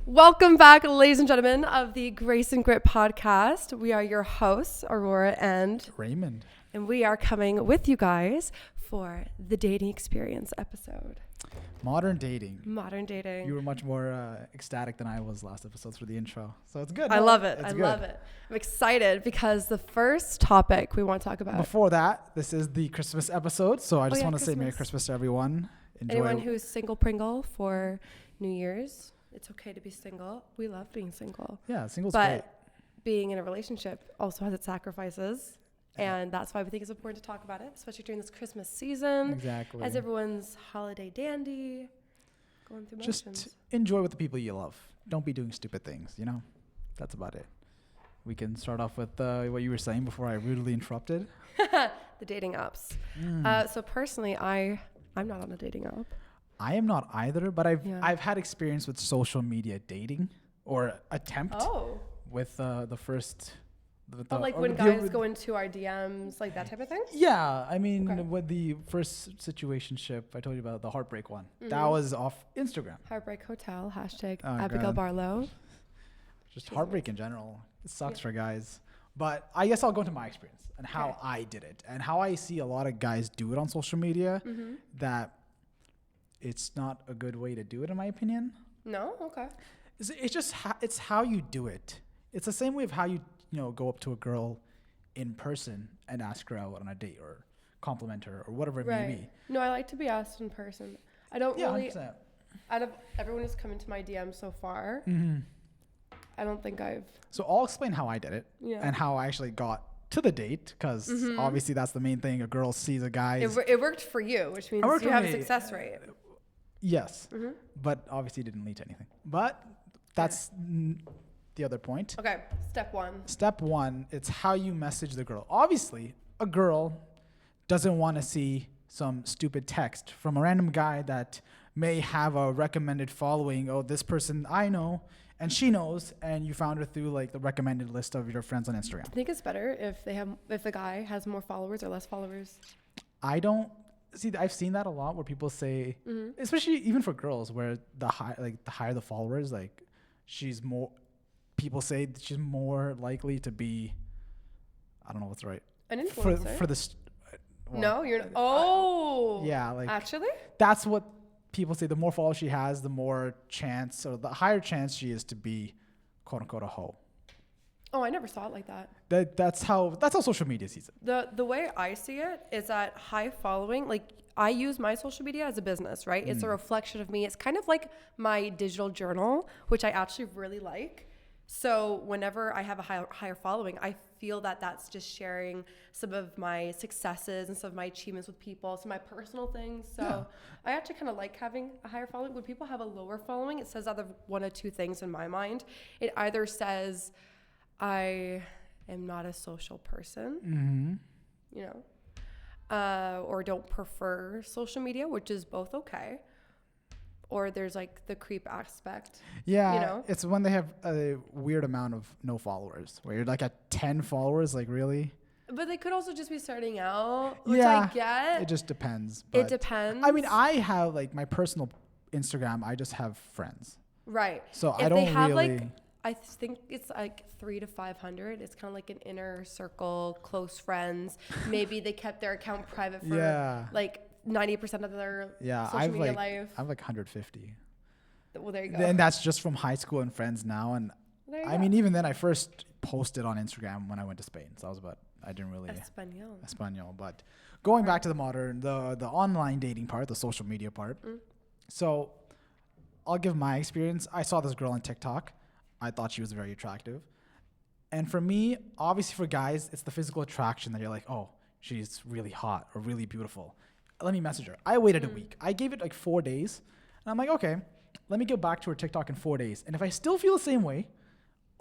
Welcome back, ladies and gentlemen, of the Grace and Grit podcast. We are your hosts, Aurora and Raymond. And we are coming with you guys for the dating experience episode. Modern dating. Modern dating. You were much more ecstatic than I was last episode for the intro. So it's good. I love it. I love it. I'm excited because the first topic we want to talk about. Before that, this is the Christmas episode. So I just want to Christmas. say Merry Christmas to everyone. Enjoy. Anyone who's single Pringle for New Year's, it's okay to be single. We love being single. Yeah, single's but great. Being in a relationship also has its sacrifices. And that's why we think it's important to talk about it, especially during this Christmas season. Exactly. As everyone's holiday dandy, going through motions. Just enjoy with the people you love. Don't be doing stupid things, you know? That's about it. We can start off with what you were saying before I rudely interrupted. The dating apps. So personally, I'm not on a dating app. I am not either, but I've had experience with social media dating or attempt with the first... like when guys go into our DMs, like that type of thing? Yeah, I mean, with the first situationship I told you about, the heartbreak one, that was off Instagram. Heartbreak Hotel, Abigail Barlow. Just heartbreak in general. It sucks for guys. But I guess I'll go into my experience and how I did it and how I see a lot of guys do it on social media, that it's not a good way to do it, in my opinion. No? Okay. It's just, it's how you do it. It's the same way of how you go up to a girl in person and ask her out on a date or compliment her or whatever it may be. No, I like to be asked in person. I don't really, 100%. out of everyone who's come into my DM so far, I don't think I've... So I'll explain how I did it and how I actually got to the date, because obviously that's the main thing. A girl sees a guy. It worked for you, which means you have a success rate. Yes, but obviously didn't lead to anything. But that's... the other point. Okay, step one, it's how you message the girl. Obviously, a girl doesn't want to see some stupid text from a random guy that may have a recommended following. Oh, this person I know and she knows, and you found her through like the recommended list of your friends on Instagram. I think it's better if the guy has more followers or less followers. I don't see. I've seen that a lot where people say, especially even for girls, where the higher the followers, like she's more. People say that she's more likely to be, I don't know what's right. An influencer? For this. No, you're not. Yeah, like. Actually? That's what people say. The more followers she has, the more chance, or the higher chance she is to be, quote unquote, a hoe. Oh, I never saw it like that. That's how social media sees it. The way I see it is that high following, like I use my social media as a business, right? It's a reflection of me. It's kind of like my digital journal, which I actually really like. So whenever I have a higher following, I feel that that's just sharing some of my successes and some of my achievements with people, some of my personal things. So I actually kind of like having a higher following. When people have a lower following, it says either one of two things in my mind. It either says I am not a social person, or don't prefer social media, which is both okay. Or there's like the creep aspect. Yeah, it's when they have a weird amount of no followers, where you're like at 10 followers, like really. But they could also just be starting out, which I get. It just depends. It depends. I mean, I have like my personal Instagram, I just have friends. Right. So if I don't they have really... I think it's like 300 to 500. It's kind of like an inner circle, close friends. Maybe they kept their account private for like 90% of their social media life. I have like 150. Well, there you go. And that's just from high school and friends now. And I mean, even then I first posted on Instagram when I went to Spain. So I didn't really... Espanol. But going back to the online dating part, the social media part. So I'll give my experience. I saw this girl on TikTok. I thought she was very attractive. And for me, obviously for guys, it's the physical attraction that you're like, oh, she's really hot or really beautiful. Let me message her. I waited a week. I gave it like 4 days. And I'm like, okay, let me get back to her TikTok in 4 days. And if I still feel the same way,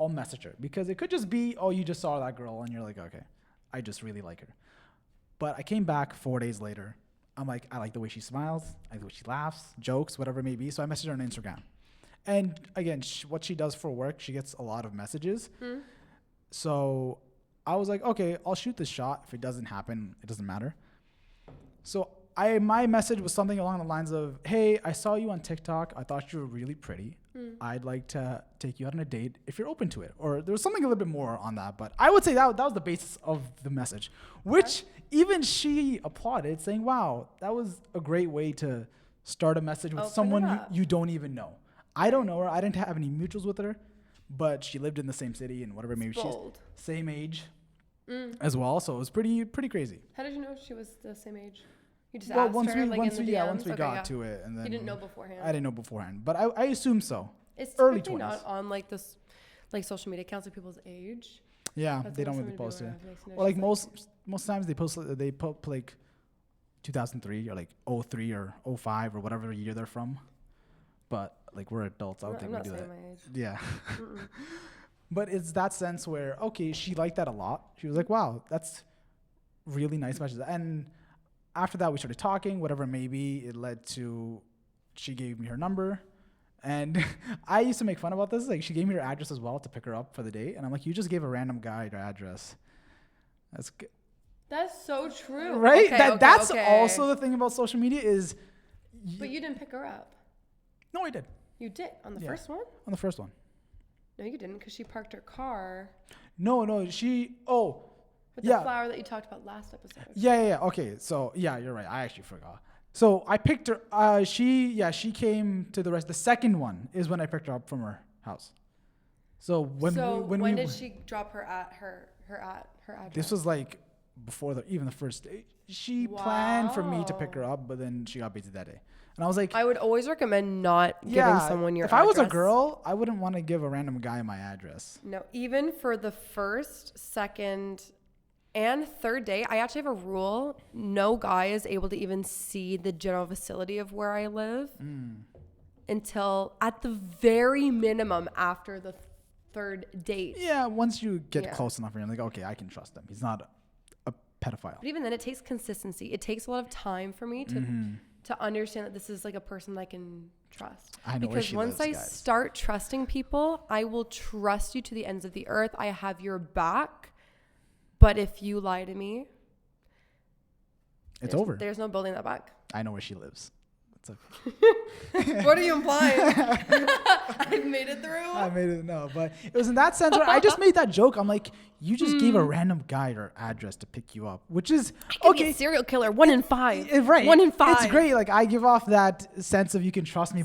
I'll message her. Because it could just be, oh, you just saw that girl and you're like, okay, I just really like her. But I came back 4 days later. I'm like, I like the way she smiles. I like the way she laughs, jokes, whatever it may be. So I messaged her on Instagram. And again, what she does for work, she gets a lot of messages. So I was like, okay, I'll shoot this shot. If it doesn't happen, it doesn't matter. So my message was something along the lines of, hey, I saw you on TikTok. I thought you were really pretty. I'd like to take you out on a date if you're open to it. Or there was something a little bit more on that. But I would say that was the basis of the message, which even she applauded, saying, wow, that was a great way to start a message with someone you don't even know. I don't know her. I didn't have any mutuals with her, but she lived in the same city and whatever. Maybe she's same age as well. So it was pretty crazy. How did you know she was the same age? You just asked her, once we got to it, and then you didn't know beforehand. I didn't know beforehand, but I assume so. It's early 20s. Not on like this, like social media accounts of people's age. Yeah, they don't really post it. Well, like most times they post like 2003 or like 03 or 05 or whatever year they're from. But like we're adults, I don't think we do that. My age. Yeah. But it's that sense where she liked that a lot. She was like, wow, that's really nice message. And after that, we started talking, whatever it may be. It led to she gave me her number. And I used to make fun about this. Like, she gave me her address as well to pick her up for the date. And I'm like, you just gave a random guy your address. That's good. That's so true. Right? That's also the thing about social media is... But you didn't pick her up. No, I did. You did? On the first one? On the first one. No, you didn't, because she parked her car. No, she... Oh... With the flower that you talked about last episode. Yeah. Okay, so you're right. I actually forgot. So I picked her. She came to the second one is when I picked her up from her house. So when did she drop her at her address? This was like before even the first day. She planned for me to pick her up, but then she got busy that day. And I was like, I would always recommend not giving someone your address. If I was a girl, I wouldn't want to give a random guy my address. No, even for the first, second, and third date, I actually have a rule. No guy is able to even see the general vicinity of where I live until at the very minimum after the third date. Yeah, once you get close enough, you're like, okay, I can trust him. He's not a pedophile. But even then, it takes consistency. It takes a lot of time for me to understand that this is like a person that I can trust. I know because once I start trusting people, I will trust you to the ends of the earth. I have your back. But if you lie to me, it's over. There's no building that back. I know where she lives. It's okay. What are you implying? I made it through? I made it, no. But it was in that sense where I just made that joke. I'm like, you just gave a random guy your address to pick you up, which is, I can be a serial killer, 1 in 5. Right. 1 in 5. It's great. Like, I give off that sense of you can trust me,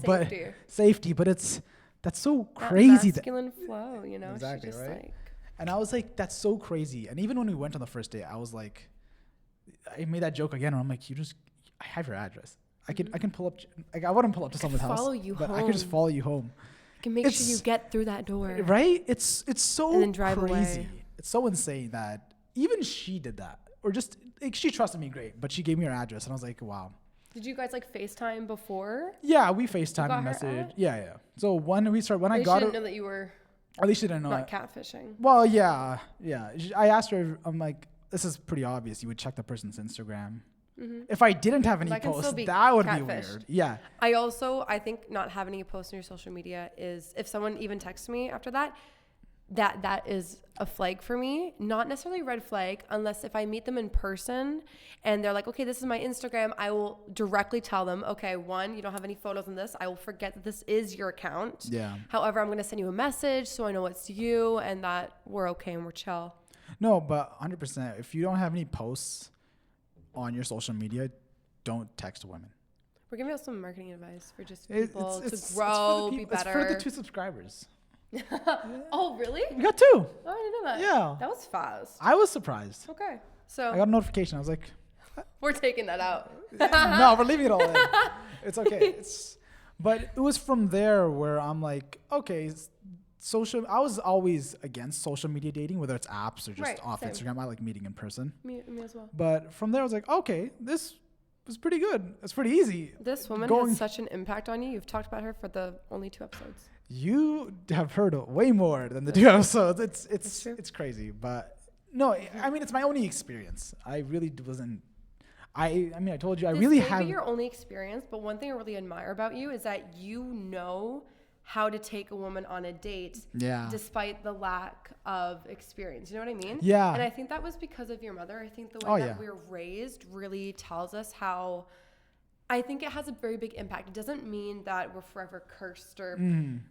safety. But that's so crazy. That masculine flow, you know? Exactly, just right? And I was like, that's so crazy. And even when we went on the first date, I was like, I made that joke again. Where I'm like, I have your address. I can pull up. Like, I wouldn't pull up to someone's house. Follow you home. I could just follow you home. I can make sure you get through that door. Right? It's so and then drive crazy. Away. It's so insane that even she did that. Or just, like, she trusted me great. But she gave me her address. And I was like, wow. Did you guys like FaceTime before? Yeah, we FaceTime and messaged. Yeah. So when I got her. They shouldn't know that you were. At least she didn't know. Not catfishing. Well, yeah. I asked her, I'm like, this is pretty obvious. You would check the person's Instagram. Mm-hmm. If I didn't have any posts, that would be weird. Yeah. I think not having any posts on your social media is, if someone even texts me after that is a flag for me. Not necessarily a red flag, unless if I meet them in person and they're like, okay, this is my Instagram, I will directly tell them, okay, 1, you don't have any photos on this. I will forget that this is your account. Yeah. However, I'm going to send you a message so I know it's you and that we're okay and we're chill. No, but 100%. If you don't have any posts on your social media, don't text women. We're giving out some marketing advice for just people to grow, be better. It's for the 2 subscribers. Oh, really? We got 2. Oh, I didn't know that. Yeah. That was fast. I was surprised. Okay. So I got a notification. I was like, we're taking that out. No, we're leaving it all in. It's okay. But it was from there where I'm like, okay, I was always against social media dating, whether it's apps or just off Instagram. I like meeting in person. Me as well. But from there, I was like, okay, this was pretty good. It's pretty easy. This woman has such an impact on you. You've talked about her for the only 2 episodes. You have heard way more than the 2 episodes. It's crazy. But no, I mean, it's my only experience. I really wasn't. I told you, I really have. This may be your only experience, but one thing I really admire about you is that you know how to take a woman on a date despite the lack of experience. You know what I mean? Yeah. And I think that was because of your mother. I think the way that we were raised really tells us how I think it has a very big impact. It doesn't mean that we're forever cursed or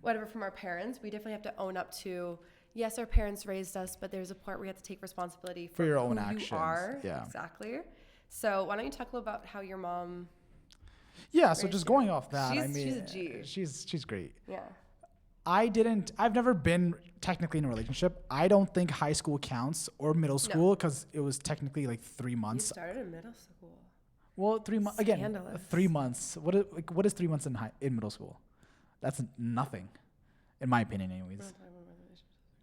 whatever from our parents. We definitely have to own up to, yes, our parents raised us, but there's a point where you have to take responsibility for your who own actions. You are. Yeah. Exactly. So why don't you talk a little about how your mom... Yeah, so just going off that, she's a G. She's great. Yeah. I've never been technically in a relationship. I don't think high school counts or middle school because it was technically like 3 months. You started in middle school. Well, 3 months again. 3 months. What is 3 months in middle school? That's nothing, in my opinion, anyways.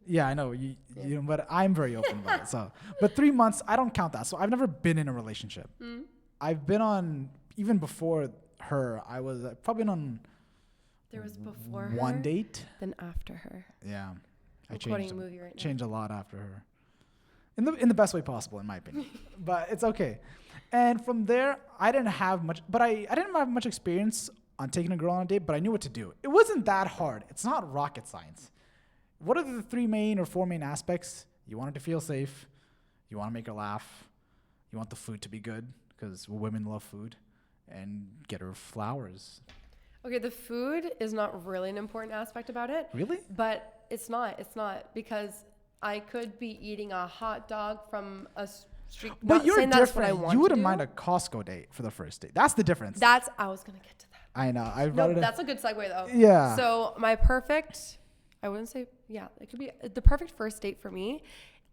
Yeah, I know you know, but I'm very open about it. So, but 3 months, I don't count that. So I've never been in a relationship. I've been on even before her. I was probably on. There was before one her, date, then after her. Yeah, I changed a lot after her, in the best way possible, in my opinion. But it's okay. And from there, I didn't have much, but I didn't have much experience on taking a girl on a date, but I knew what to do. It wasn't that hard. It's not rocket science. What are the 3 main or 4 main aspects? You want her to feel safe. You want to make her laugh. You want the food to be good because women love food, and get her flowers. Okay, the food is not really an important aspect about it. Really? But it's not because I could be eating a hot dog from a street. But you're different. You wouldn't mind a Costco date for the first date. That's the difference. I was going to get to that. I know. That's a good segue though. Yeah. So my perfect, I wouldn't say, yeah, it could be the perfect first date for me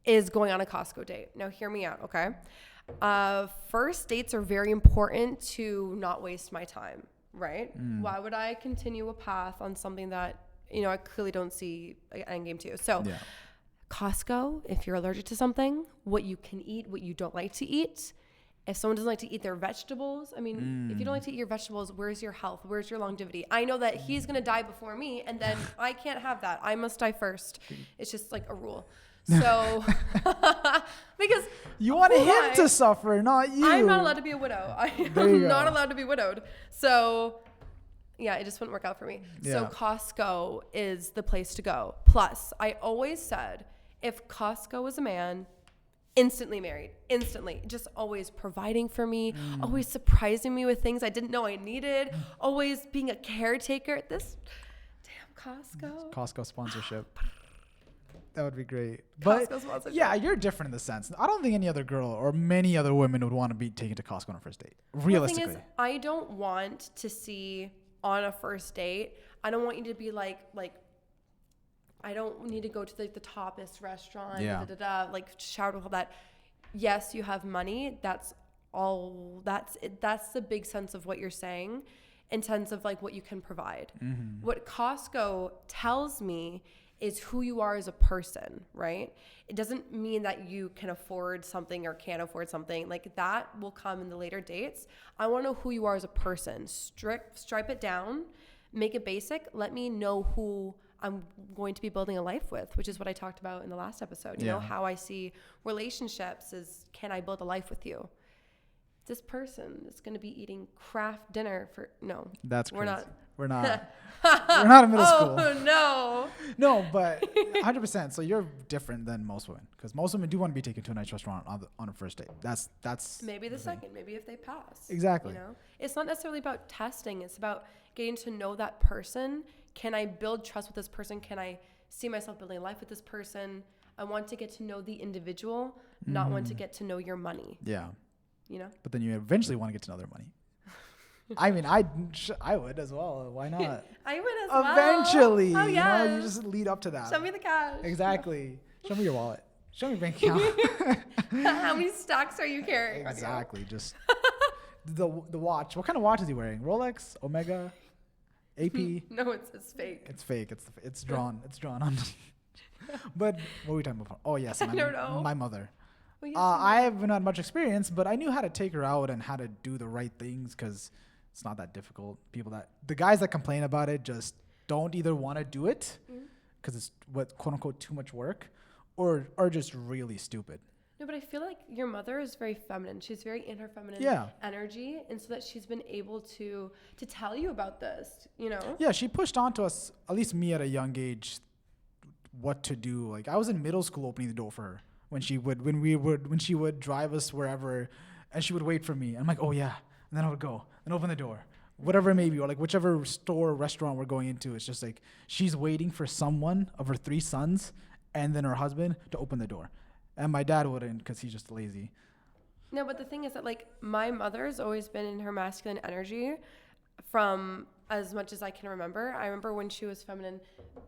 is going on a Costco date. Now hear me out, okay? First dates are very important to not waste my time. Right? Why would I continue a path on something that, I clearly don't see an end game to? So Costco, if you're allergic to something, what you can eat, what you don't like to eat. If someone doesn't like to eat their vegetables, if you don't like to eat your vegetables, where's your health? Where's your longevity? I know that he's going to die before me, and then I can't have that. I must die first. It's just like a rule. So, because you want him to suffer, not you. I'm not allowed to be a widow. I'm not allowed to be widowed. So, yeah, it just wouldn't work out for me. Yeah. So Costco is the place to go. Plus, I always said, if Costco was a man, instantly married, instantly, just always providing for me, always surprising me with things I didn't know I needed, always being a caretaker. This damn Costco sponsorship. That would be great. But yeah, you're different in the sense. I don't think any other girl or many other women would want to be taken to Costco on a first date. Realistically. The thing is, I don't want to see on a first date, I don't want you to be like I don't need to go to the toppest restaurant, like shout with all that. Yes, you have money. That's all. That's the big sense of what you're saying in terms of like what you can provide. What Costco tells me is who you are as a person, right? It doesn't mean that you can afford something or can't afford something. Like that will come in the later dates. I want to know who you are as a person. Stripe it down, make it basic. Let me know who I'm going to be building a life with, which is what I talked about in the last episode. You know, how I see relationships is, can I build a life with you? This person is going to be eating craft dinner for, no. That's crazy. We're not in middle school. Oh, no. No, but 100%. So you're different than most women because most women do want to be taken to a nice restaurant on a first date. That's maybe the second, maybe if they pass. Exactly. You know, it's not necessarily about testing. It's about getting to know that person. Can I build trust with this person? Can I see myself building a life with this person? I want to get to know the individual, not want to get to know your money. Yeah. You know? But then you eventually want to get to know their money. I mean, I would as well. Why not? I would as well. Eventually. Oh, yeah. You know, you just lead up to that. Show me the cash. Exactly. Show me your wallet. Show me your bank account. How many stocks are you carrying? Exactly. Just the watch. What kind of watch is he wearing? Rolex? Omega? AP? No, it's fake. It's fake. It's drawn. It's drawn on. But what were we talking about? Oh, yes. I don't know. My mother. Well, yes, I haven't had much experience, but I knew how to take her out and how to do the right things because it's not that difficult. The guys that complain about it just don't either want to do it because it's what quote unquote too much work or are just really stupid. No, but I feel like your mother is very feminine. She's very in her feminine energy. And so that she's been able to tell you about this, you know? Yeah, she pushed on to us, at least me at a young age, what to do. Like I was in middle school opening the door for her when she would drive us wherever and she would wait for me. I'm like, oh yeah, and then I would go and open the door, whatever it may be, or like whichever store or restaurant we're going into. It's just like she's waiting for someone of her 3 sons and then her husband to open the door, and my dad wouldn't because he's just lazy. No, but the thing is that like my mother's always been in her masculine energy from as much as I can remember. I remember when she was feminine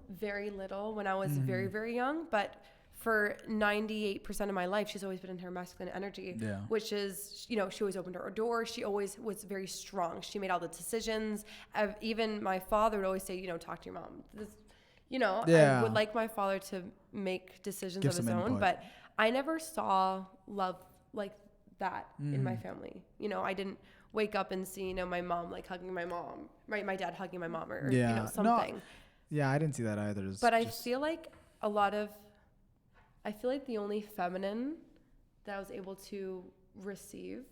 very little when I was very, very young, but for 98% of my life, she's always been in her masculine energy, which is, you know, she always opened her door. She always was very strong. She made all the decisions. Even my father would always say, you know, talk to your mom. This, you know, I would like my father to make decisions of his own, but I never saw love like that in my family. You know, I didn't wake up and see, you know, my mom like hugging my mom, right? My dad hugging my mom or you know, something. No, I didn't see that either. But I feel like the only feminine that I was able to receive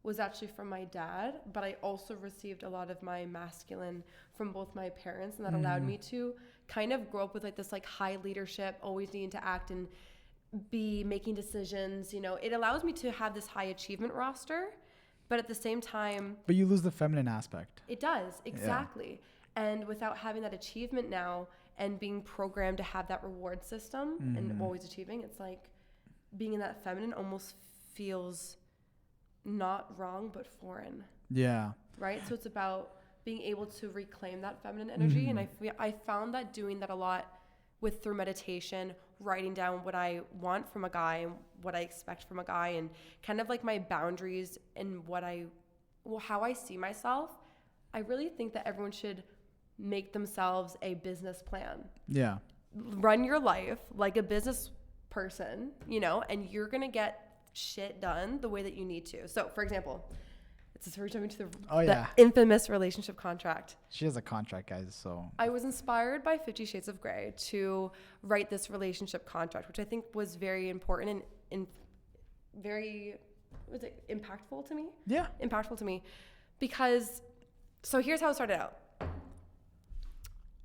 was actually from my dad, but I also received a lot of my masculine from both my parents, and that allowed me to kind of grow up with like this like high leadership, always needing to act and be making decisions. You know, it allows me to have this high achievement roster, but at the same time, but you lose the feminine aspect. It does, exactly. And without having that achievement now and being programmed to have that reward system and always achieving, it's like being in that feminine almost feels not wrong but foreign. Yeah. Right? So it's about being able to reclaim that feminine energy, and I found that doing that a lot through meditation, writing down what I want from a guy and what I expect from a guy, and kind of like my boundaries and how I see myself. I really think that everyone should make themselves a business plan. Yeah. Run your life like a business person, you know, and you're going to get shit done the way that you need to. So, for example, it's returning to the infamous relationship contract. She has a contract, guys, so. I was inspired by 50 Shades of Grey to write this relationship contract, which I think was very important and very, was it impactful to me? Yeah. Impactful to me. Because, so here's how it started out.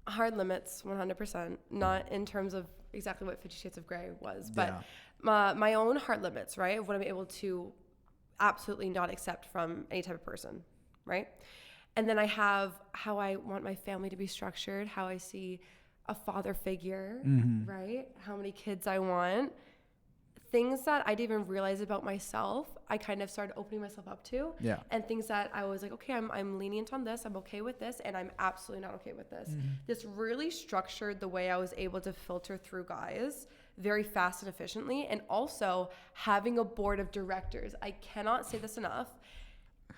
Hard limits, 100%. Not in terms of exactly what 50 Shades of Grey was, but my own hard limits, right? Of what I'm able to absolutely not accept from any type of person, right? And then I have how I want my family to be structured, how I see a father figure, right? How many kids I want. Things that I didn't even realize about myself, I kind of started opening myself up to. Yeah. And things that I was like, okay, I'm lenient on this, I'm okay with this, and I'm absolutely not okay with this. This really structured the way I was able to filter through guys very fast and efficiently, and also having a board of directors. I cannot say this enough.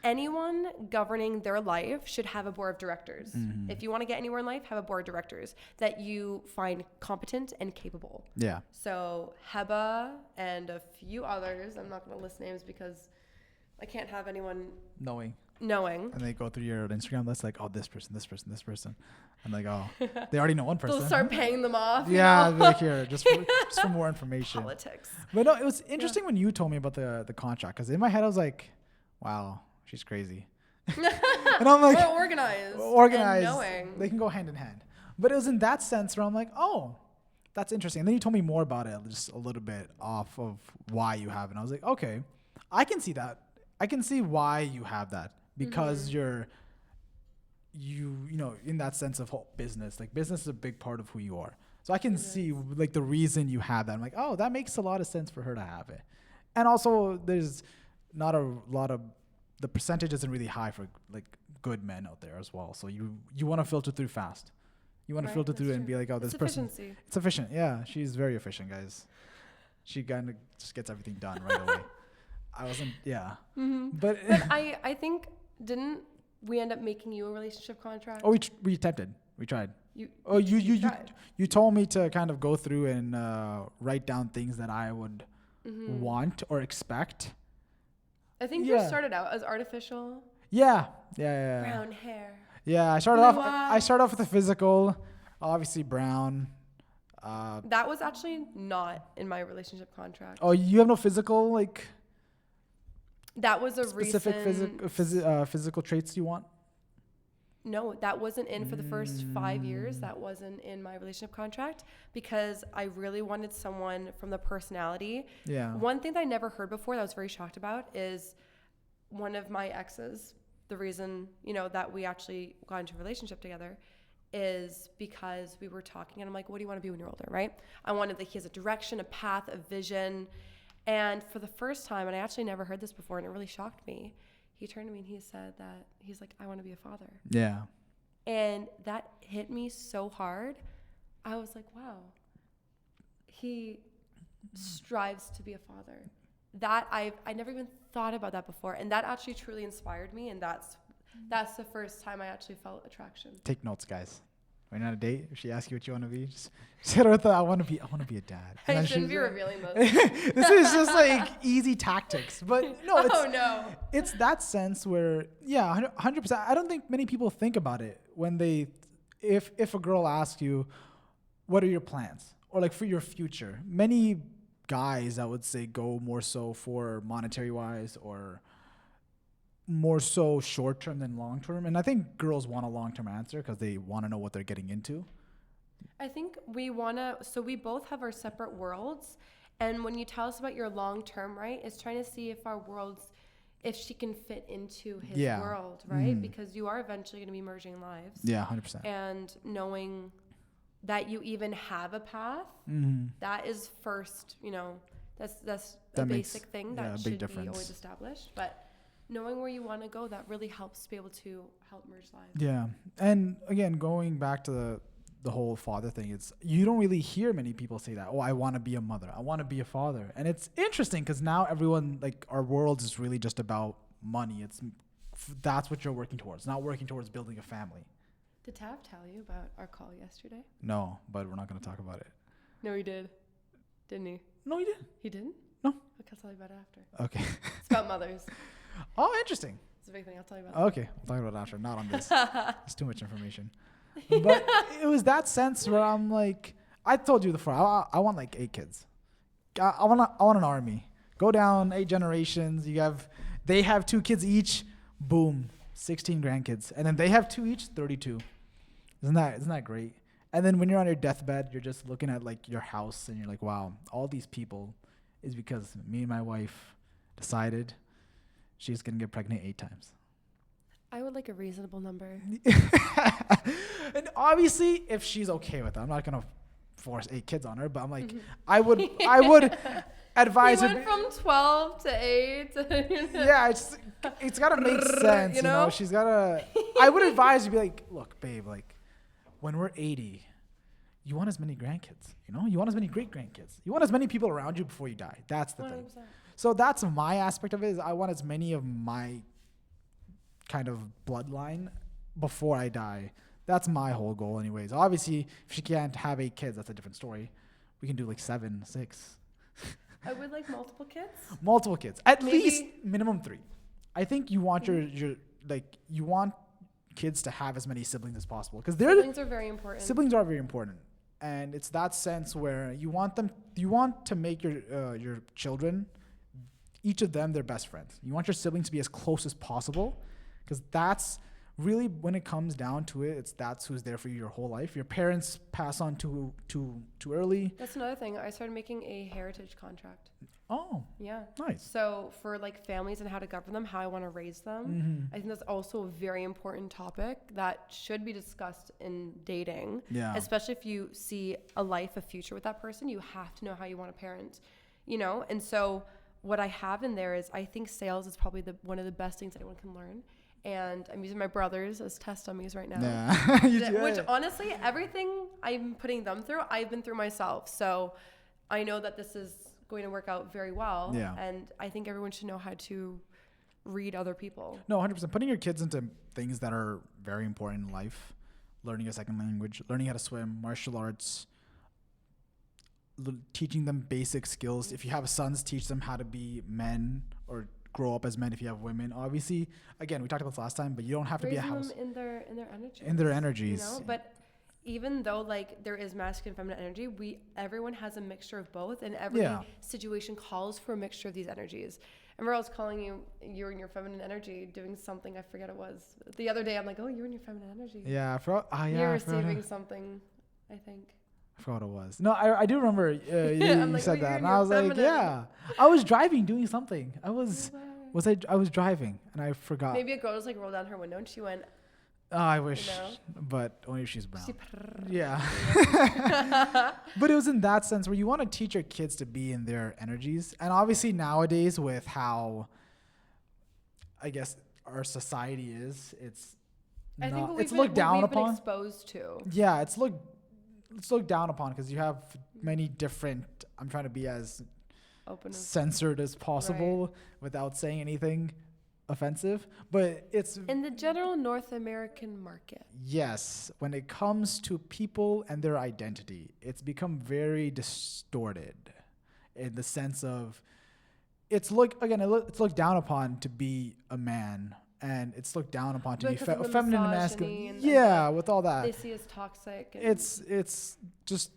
Anyone governing their life should have a board of directors. If you want to get anywhere in life, have a board of directors that you find competent and capable. Yeah. So Heba and a few others, I'm not going to list names because I can't have anyone knowing. And they go through your Instagram list like, oh, this person. I'm like, oh, they already know one person. They'll start paying them off. Yeah, like here, just for more information. Politics. But no, it was interesting when you told me about the contract, because in my head I was like, wow, she's crazy. And I'm like, organized and knowing. They can go hand in hand. But it was in that sense where I'm like, oh, that's interesting. And then you told me more about it, just a little bit off of why you have it. And I was like, okay, I can see that. I can see why you have that, because you know, in that sense of whole business, like business is a big part of who you are. So I can see like the reason you have that. I'm like, oh, that makes a lot of sense for her to have it. And also there's not a lot of, the percentage isn't really high for like good men out there as well. So you want to filter through fast. You want to filter through and be like, oh, this person. It's efficient. Yeah, she's very efficient, guys. She kind of just gets everything done right away. I wasn't, But I think, didn't we end up making you a relationship contract? Oh, we attempted. We tried. You told me to kind of go through and write down things that I would want or expect. I think you started out as artificial. Yeah. Brown hair. Yeah, I started off with the physical, obviously brown. That was actually not in my relationship contract. Oh, you have no physical, like? That was a specific physical traits you want? No, that wasn't in for the first 5 years. That wasn't in my relationship contract because I really wanted someone from the personality. Yeah. One thing that I never heard before that I was very shocked about is one of my exes the reason, you know, that we actually got into a relationship together is because we were talking and I'm like, what do you want to be when you're older, right? I wanted he has a direction, a path, a vision. And for the first time, and I actually never heard this before and it really shocked me, he turned to me and he said that he's like, I want to be a father. Yeah. And that hit me so hard. I was like, wow, he strives to be a father. That I never even thought about that before. And that actually truly inspired me. And that's the first time I actually felt attraction. Take notes, guys. When you're on a date, if she asks you what you want to be, just hit her with the, I want to be a dad. I shouldn't be revealing those. This is just like easy tactics. But no, it's that sense where, yeah, 100%. I don't think many people think about it when if a girl asks you, what are your plans? Or like for your future. Many guys, I would say, go more so for monetary wise or more so short term than long term. And I think girls want a long term answer because they want to know what they're getting into. I think we both have our separate worlds. And when you tell us about your long term, right, it's trying to see if she can fit into his world, right? Mm-hmm. Because you are eventually going to be merging lives. Yeah, 100%. And knowing that you even have a path, that is first, you know, that's a basic thing that should be always established. But knowing where you want to go, that really helps be able to help merge lives. Yeah. And again, going back to the whole father thing, it's you don't really hear many people say that, oh, I want to be a mother, I want to be a father. And it's interesting because now everyone, like, our world is really just about money. That's what you're working towards, not working towards building a family. Did Tav tell you about our call yesterday? No, but we're not going to talk about it. No, he did. Didn't he? No, he didn't. He didn't? No. Okay, I'll tell you about it after. Okay. It's about mothers. Oh, interesting. It's a big thing. I'll tell you about it. Okay. We'll talk about it after. Not on this. It's too much information. But it was that sense where I'm like, I told you before, I want like 8 kids. I want an army. Go down 8 generations. They have 2 kids each. Boom. 16 grandkids. And then they have 2 each, 32. Isn't that great? And then when you're on your deathbed, you're just looking at like your house and you're like, wow, all these people is because me and my wife decided she's going to get pregnant 8 times. I would like a reasonable number. And obviously, if she's okay with it, I'm not going to force 8 kids on her, but I'm like, I would advise her. Went from 12 to 8. Yeah, it's got to make sense, you know? She's got to, I would advise you, be like, look, babe, like, when we're 80, you want as many grandkids, you know? You want as many great-grandkids. You want as many people around you before you die. That's the 100%. Thing. So that's my aspect of it, is I want as many of my kind of bloodline before I die. That's my whole goal anyways. Obviously, if she can't have 8 kids, that's a different story. We can do like 7, 6. I would like multiple kids. Multiple kids. At least minimum 3. I think you want you want kids to have as many siblings as possible, because siblings are very important. Siblings are very important, and it's that sense where you want to make your children, each of them, their best friends. You want your siblings to be as close as possible, because that's really, when it comes down to it, that's who's there for you your whole life. Your parents pass on too early. That's another thing. I started making a heritage contract. Oh, yeah. Nice. So for like families and how to govern them, how I want to raise them, I think that's also a very important topic that should be discussed in dating. Yeah. Especially if you see a future with that person, you have to know how you want to parent, you know? And so what I have in there is, I think sales is probably one of the best things anyone can learn. And I'm using my brothers as test dummies right now. Yeah. Which honestly, everything I'm putting them through, I've been through myself. So I know that this is going to work out very well. Yeah. And I think everyone should know how to read other people. No, 100%. Putting your kids into things that are very important in life, learning a second language, learning how to swim, martial arts, teaching them basic skills. If you have sons, teach them how to be men or grow up as men if you have women. Obviously, again, we talked about this last time, but you don't have to be a house. Them in their energies. In their energies. You know, but even though like there is masculine and feminine energy, everyone has a mixture of both, and every situation calls for a mixture of these energies. I remember I was calling you're in your feminine energy doing something, I forget it was. The other day I'm like, oh, you're in your feminine energy. Yeah, I forgot. You're receiving something, I think. I forgot what it was. No, I do remember you said that. And I was like, yeah. I was driving doing something. I was driving and I forgot. Maybe a girl just like rolled down her window and she went. Oh, I wish, but only if she's brown. Yeah. But it was in that sense where you want to teach your kids to be in their energies. And obviously nowadays with how, I guess, our society is, it's looked down upon. Been exposed to. Yeah, it's looked down upon because you have many different, I'm trying to be as censored as possible without saying anything offensive, but it's in the general North American market. Yes, when it comes to people and their identity, it's become very distorted in the sense of it's looked down upon to be a man, and it's looked down upon to be feminine and masculine. Yeah, with all that. They see as toxic. It's just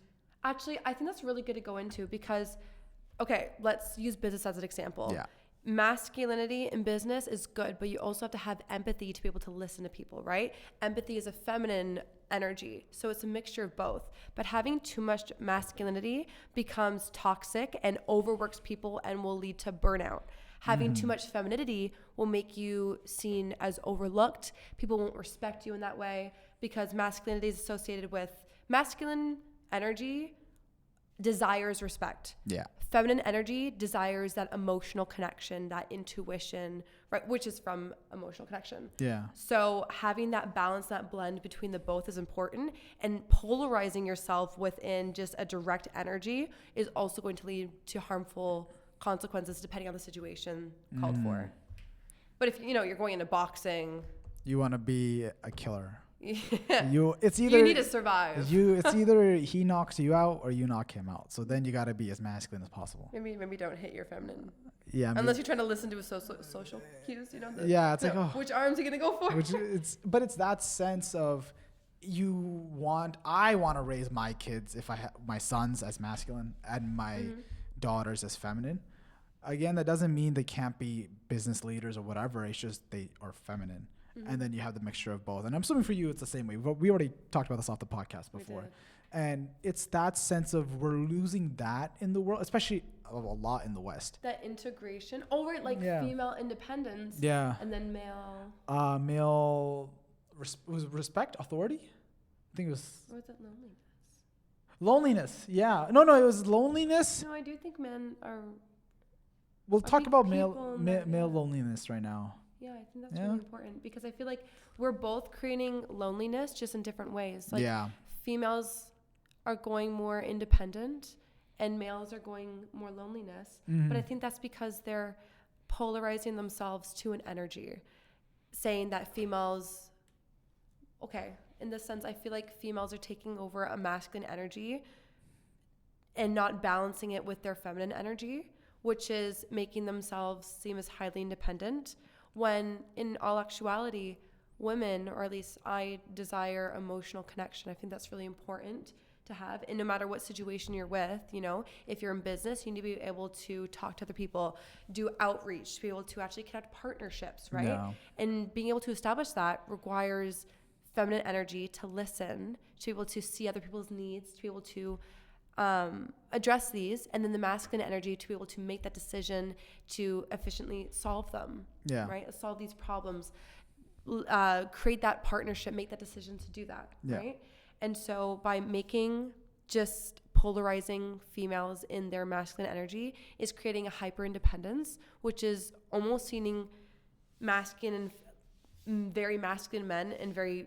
actually, I think that's really good to go into because, okay, let's use business as an example. Yeah. Masculinity in business is good, but you also have to have empathy to be able to listen to people, right? Empathy is a feminine energy, so it's a mixture of both. But having too much masculinity becomes toxic and overworks people and will lead to burnout. Having too much femininity will make you seen as overlooked. People won't respect you in that way because masculinity is associated with masculine energy desires respect. Yeah. Feminine energy desires that emotional connection, that intuition, right, which is from emotional connection. Yeah. So having that balance, that blend between the both is important, and polarizing yourself within just a direct energy is also going to lead to harmful consequences depending on the situation called for. But if you're going into boxing, you want to be a killer. Yeah. You need to survive. It's either he knocks you out or you knock him out. So then you got to be as masculine as possible. Maybe don't hit your feminine. Yeah. Unless you're trying to listen to a social cues, it's which arm's he gonna go for? But it's that sense of I want to raise my kids, if I have my sons, as masculine and my daughters as feminine. Again, that doesn't mean they can't be business leaders or whatever. It's just they are feminine. And then you have the mixture of both. And I'm assuming for you, it's the same way. But we already talked about this off the podcast before. And it's that sense of we're losing that in the world, especially a lot in the West. That integration. Oh, right. Like female independence. Yeah. And then male. Was respect, authority? I think it was. Or was it loneliness? Loneliness. Yeah. No, it was loneliness. No, I do think men are. We'll talk about male loneliness right now. Yeah, I think that's really important because I feel like we're both creating loneliness just in different ways. Like females are going more independent and males are going more loneliness. But I think that's because they're polarizing themselves to an energy, saying that females, in this sense, I feel like females are taking over a masculine energy and not balancing it with their feminine energy, which is making themselves seem as highly independent. When in all actuality, women, or at least I, desire emotional connection. I think that's really important to have. And no matter what situation you're with, if you're in business, you need to be able to talk to other people, do outreach, to be able to actually connect partnerships, right? Yeah. And being able to establish that requires feminine energy to listen, to be able to see other people's needs, to be able to address these, and then the masculine energy to be able to make that decision to efficiently solve them, right? Solve these problems, create that partnership, make that decision to do that, right? And so by making just polarizing females in their masculine energy is creating a hyper independence, which is almost seeing masculine and very masculine men and very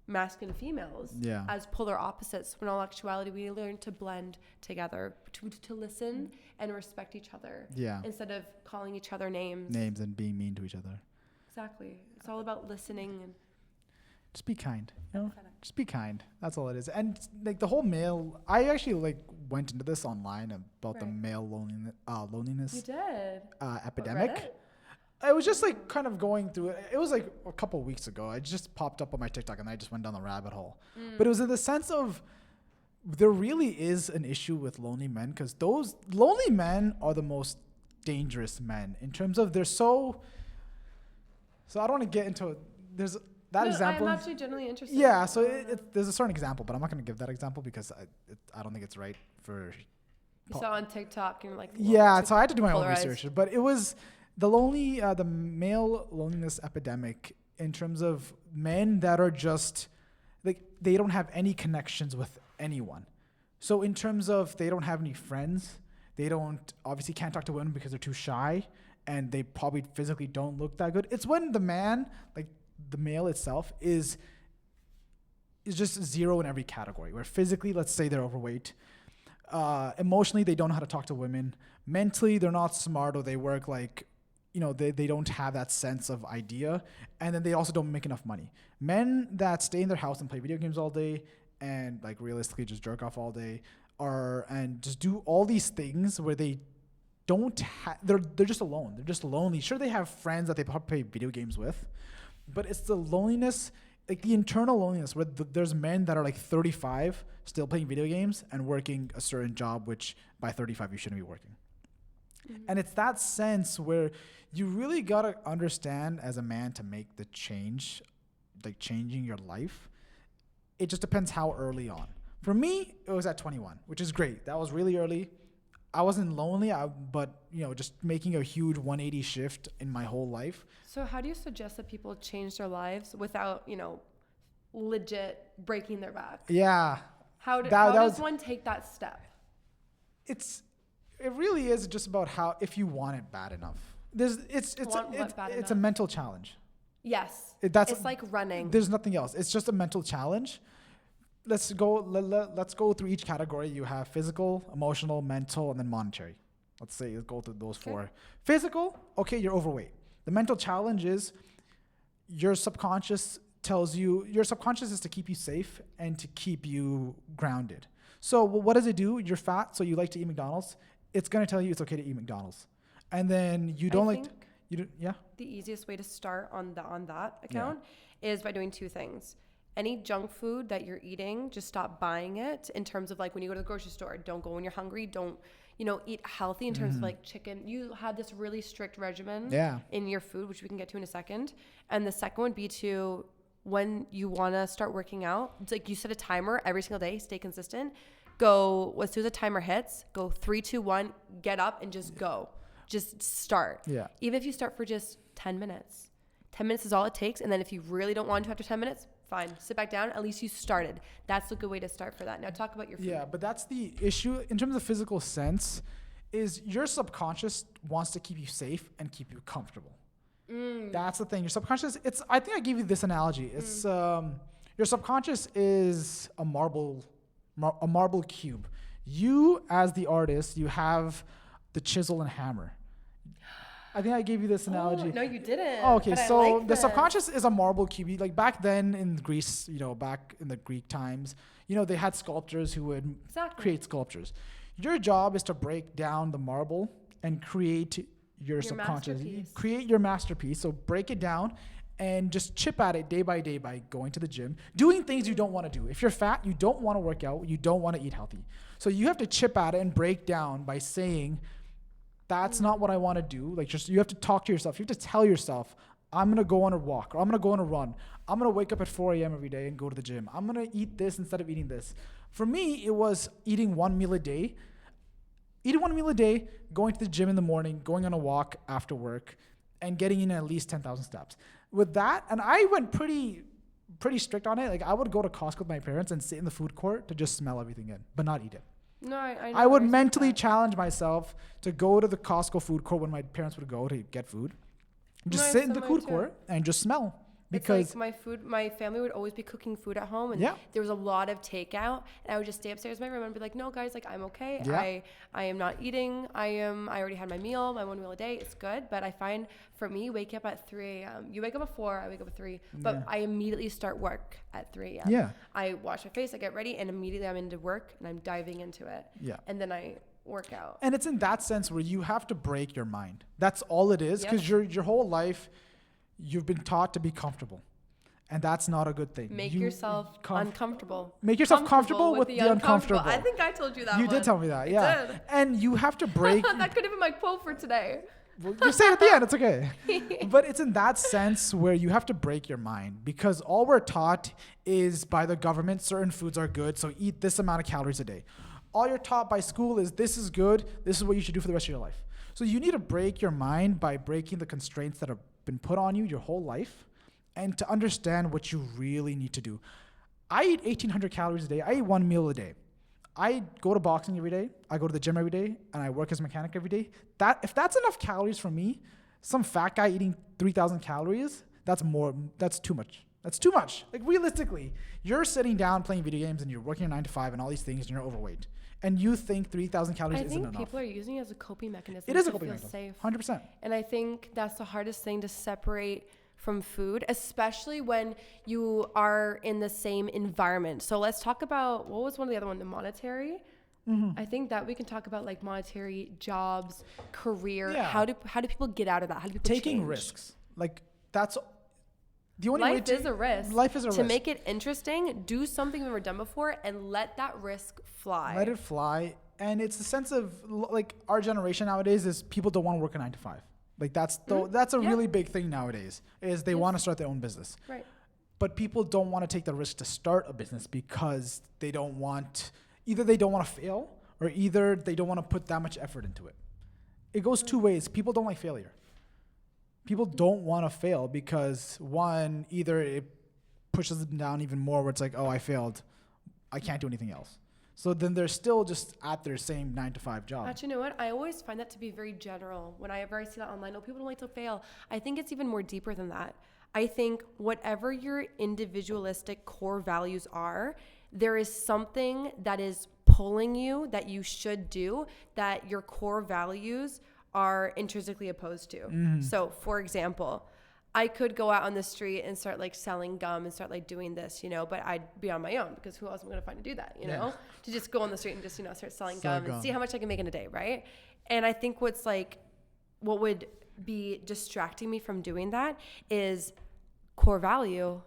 masculine females as polar opposites, when in all actuality we learn to blend together, to listen and respect each other instead of calling each other names and being mean to each other. Exactly. It's all about listening and just be kind, just be kind. That's all it is. And like the whole male, I actually went into this online about the male loneliness you did epidemic. I was just kind of going through it. It was a couple weeks ago. It just popped up on my TikTok and I just went down the rabbit hole. But it was in the sense of there really is an issue with lonely men, because those lonely men are the most dangerous men in terms of they're so I don't want to get into it. There's that example. I'm actually generally interested. Yeah, so there's a certain example, but I'm not going to give that example because I don't think it's right for... You saw on TikTok and so I had to do my own research. But it was... the male loneliness epidemic in terms of men that are just like they don't have any connections with anyone. So in terms of they don't have any friends, they don't obviously can't talk to women because they're too shy, and they probably physically don't look that good. It's when the man, like the male itself, is just zero in every category. Where physically, let's say they're overweight. Emotionally, they don't know how to talk to women. Mentally, they're not smart, or they work like, they don't have that sense of idea. And then they also don't make enough money. Men that stay in their house and play video games all day and like realistically just jerk off all day and just do all these things where they don't they're just alone. They're just lonely. Sure, they have friends that they play video games with, but it's the loneliness, like the internal loneliness where there's men that are like 35 still playing video games and working a certain job, which by 35 you shouldn't be working. Mm-hmm. And it's that sense where you really got to understand as a man to make the change, like changing your life. It just depends how early on. For me, it was at 21, which is great. That was really early. I wasn't lonely, but just making a huge 180 shift in my whole life. So how do you suggest that people change their lives without, legit breaking their back? Yeah. How does one take that step? It really is just about if you want it bad enough. It's a mental challenge. Yes. It's like running. There's nothing else. It's just a mental challenge. Let's go through each category. You have physical, emotional, mental, and then monetary. Let's say you go through those four. Physical, okay, you're overweight. The mental challenge is your subconscious is to keep you safe and to keep you grounded. So what does it do? You're fat, so you like to eat McDonald's. It's going to tell you it's okay to eat McDonald's. And then you don't The easiest way to start on that account is by doing two things. Any junk food that you're eating, just stop buying it. In terms of like when you go to the grocery store, don't go when you're hungry. Don't, eat healthy in terms of like chicken. You have this really strict regimen in your food, which we can get to in a second. And the second would be to, when you want to start working out, it's like you set a timer every single day, stay consistent. Go, as soon as the timer hits, go 3, 2, 1, get up and just go. Just start. Yeah. Even if you start for just 10 minutes. 10 minutes is all it takes. And then if you really don't want to after 10 minutes, fine. Sit back down. At least you started. That's a good way to start for that. Now talk about your food. Yeah, but that's the issue in terms of physical sense is your subconscious wants to keep you safe and keep you comfortable. That's the thing. Your subconscious, I think I gave you this analogy. It's your subconscious is a marble cube. You as the artist, you have the chisel and hammer. I think I gave you this analogy. No, you didn't. Oh, okay, so the subconscious is a marble cube. Like back then in Greece, back in the Greek times, they had sculptors who would create sculptures. Your job is to break down the marble and create your subconscious. Create your masterpiece. So break it down and just chip at it day by day by going to the gym, doing things you don't want to do. If you're fat, you don't want to work out, you don't want to eat healthy. So you have to chip at it and break down by saying, that's not what I want to do. Like you have to talk to yourself. You have to tell yourself, I'm going to go on a walk, or I'm going to go on a run. I'm going to wake up at 4 a.m. every day and go to the gym. I'm going to eat this instead of eating this. For me, it was eating one meal a day, going to the gym in the morning, going on a walk after work, and getting in at least 10,000 steps. With that, and I went pretty strict on it. Like I would go to Costco with my parents and sit in the food court to just smell everything in, but not eat it. No, I would mentally challenge myself to go to the Costco food court when my parents would go to get food. Just sit in the food court and just smell. Because it's like my family would always be cooking food at home, and there was a lot of takeout, and I would just stay upstairs in my room and be like, no guys, like I'm okay. Yeah. I am not eating. I already had my meal, my one meal a day. It's good. But I find for me, wake up at 3 a.m. You wake up at 4, I wake up at 3, but I immediately start work at 3 a.m. Yeah. I wash my face, I get ready, and immediately I'm into work and I'm diving into it. Yeah. And then I work out. And it's in that sense where you have to break your mind. That's all it is, because your whole life you've been taught to be comfortable, and that's not a good thing. Make yourself uncomfortable. Make yourself comfortable with the uncomfortable. I think I told you that. You did tell me that, yeah. Did. And you have to break. That could have been my quote for today. Well, you say it at the end, it's okay. But it's in that sense where you have to break your mind, because all we're taught is by the government, certain foods are good, so eat this amount of calories a day. All you're taught by school is this is good, this is what you should do for the rest of your life. So you need to break your mind by breaking the constraints that have been put on you your whole life, and to understand what you really need to do. I eat 1,800 calories a day. I eat one meal a day. I go to boxing every day. I go to the gym every day, and I work as a mechanic every day. If that's enough calories for me, some fat guy eating 3,000 calories, that's too much. That's too much. Like, realistically, you're sitting down playing video games and you're working a 9 to 5 and all these things and you're overweight. And you think 3,000 calories isn't enough. I think people are using it as a coping mechanism. It is a coping mechanism. Safe. 100%. And I think that's the hardest thing to separate from food, especially when you are in the same environment. So let's talk about, what was one of the other one? The monetary. Mm-hmm. I think that we can talk about like monetary, jobs, career. Yeah. How do people get out of that? How do people taking change? Risks? Like, that's the only life way is a risk. Life is a risk. To make it interesting, do something we've never done before and let that risk fly. Let it fly. And it's the sense of, like, our generation nowadays is people don't want to work a 9 to 5. Like, that's a really big thing nowadays, is they want to start their own business. Right. But people don't want to take the risk to start a business because they don't want, either they don't want to fail, or either they don't want to put that much effort into it. It goes two ways. People don't like failure. People don't want to fail because, one, either it pushes them down even more where it's like, oh, I failed. I can't do anything else. So then they're still just at their same 9 to 5 job. Actually, you know what? I always find that to be very general. Whenever I see that online, people don't like to fail. I think it's even more deeper than that. I think whatever your individualistic core values are, there is something that is pulling you that you should do that your core values are intrinsically opposed to. Mm-hmm. So, for example, I could go out on the street and start like selling gum and start like doing this, but I'd be on my own because who else am I going to find to do that, know? To just go on the street and just, start selling gum and see how much I can make in a day, right? And I think what would be distracting me from doing that is core value.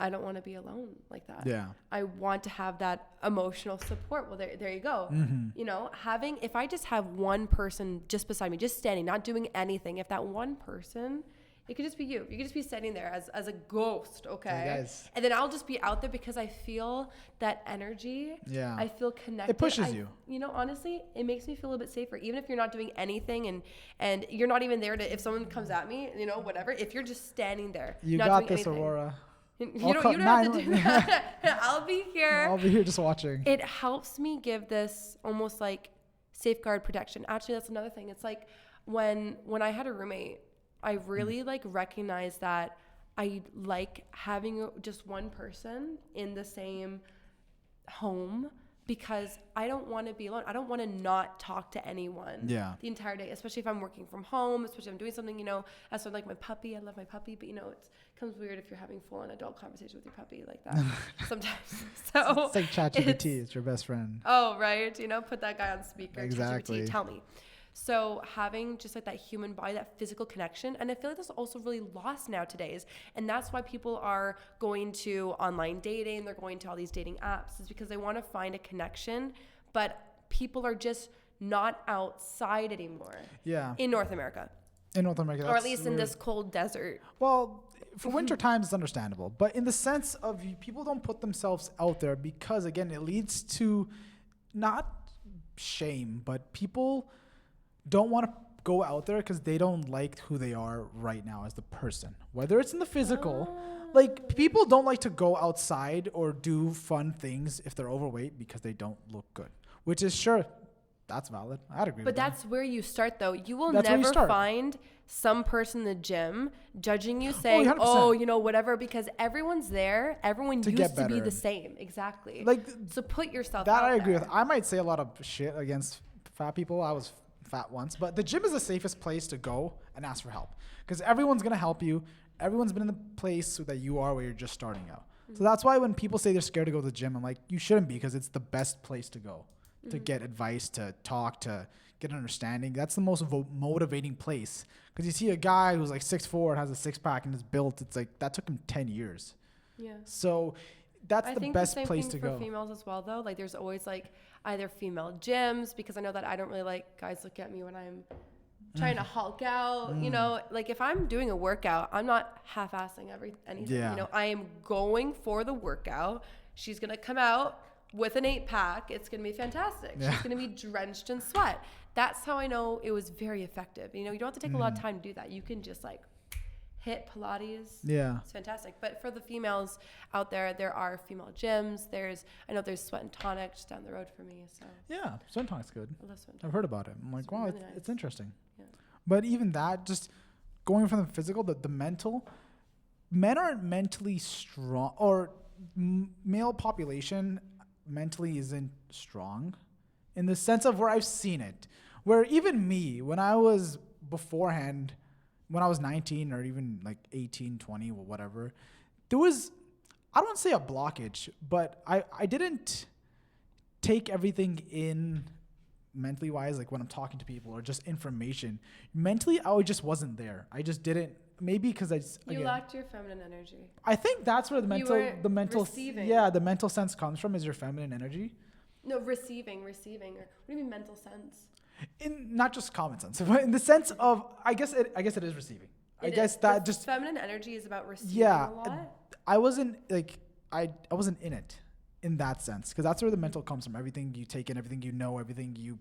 I don't want to be alone like that. Yeah. I want to have that emotional support. Well, there you go. Mm-hmm. If I just have one person just beside me, just standing, not doing anything, if that one person, it could just be you. You could just be sitting there as a ghost, okay? Hey guys. And then I'll just be out there because I feel that energy. Yeah. I feel connected. It pushes you. Honestly, it makes me feel a little bit safer. Even if you're not doing anything and you're not even there if someone comes at me, whatever, if you're just standing there. You not got doing this, anything, Aurora. You don't have to do that. I'll be here. I'll be here just watching. It helps me give this almost like safeguard protection. Actually, that's another thing. It's like when I had a roommate, I really recognized that I like having just one person in the same home because I don't want to be alone. I don't want to not talk to anyone the entire day, especially if I'm working from home, especially if I'm doing something, as sort of like my puppy. I love my puppy, but it comes weird if you're having full-on adult conversation with your puppy like that sometimes. So it's like ChatGPT. It's your best friend. Oh, right. Put that guy on speaker. Exactly. ChatGPT, tell me. So having just like that human body, that physical connection, and I feel like that's also really lost nowadays. And that's why people are going to online dating, they're going to all these dating apps, is because they want to find a connection, but people are just not outside anymore. Yeah. In North America. Or at least in this cold desert. Well, for winter times, it's understandable. But in the sense of people don't put themselves out there because, again, it leads to not shame, but people don't want to go out there because they don't like who they are right now as the person, whether it's in the physical. Like, people don't like to go outside or do fun things if they're overweight because they don't look good, which is sure, that's valid. I'd agree with that. But that's where you start, though. You will never find some person in the gym judging you, saying, whatever, because everyone's there. Everyone used to be the same. Exactly. So put yourself out there. That I agree with. I might say a lot of shit against fat people. I was fat once, but the gym is the safest place to go and ask for help because everyone's going to help you. Everyone's been in the place that you are where you're just starting out. Mm-hmm. So that's why when people say they're scared to go to the gym, I'm like, you shouldn't be, because it's the best place to go to get advice, to talk, to get an understanding. That's the most motivating place, because you see a guy who's like 6'4" and has a six-pack and is built. It's like that took him 10 years. Yeah. So that's the best place to go. I think for females as well, though. Like, there's always like either female gyms, because I know that I don't really like guys look at me when I'm trying to Hulk out. Like if I'm doing a workout, I'm not half-assing anything. I am going for the workout. She's gonna come out with an 8-pack, it's going to be fantastic. She's going to be drenched in sweat. That's how I know it was very effective. You know, you don't have to take a lot of time to do that. You can just like hit Pilates. Yeah. It's fantastic. But for the females out there, there are female gyms. I know there's Sweat and Tonic just down the road for me. So Yeah, Sweat and Tonic's good. I love Sweat and Tonic. I've heard about it. I'm like, wow, really it's interesting. Yeah. But even that, just going from the physical, the mental, men aren't mentally strong, or male population mentally isn't strong in the sense of where I've seen it. Where even me, when I was beforehand, when I was 19 or even like 18, 20 or whatever, there was, I don't want to say a blockage, but I didn't take everything in mentally wise, like when I'm talking to people or just information. Mentally, I just wasn't there. I just didn't, maybe because you lacked your feminine energy. I think that's where the mental sense comes from, is your feminine energy. No, receiving. Or what do you mean mental sense? In not just common sense, but in the sense of, I guess it is receiving. Feminine energy is about receiving a lot. I wasn't in it in that sense, because that's where the mental comes from. Everything you take in, everything you know, everything you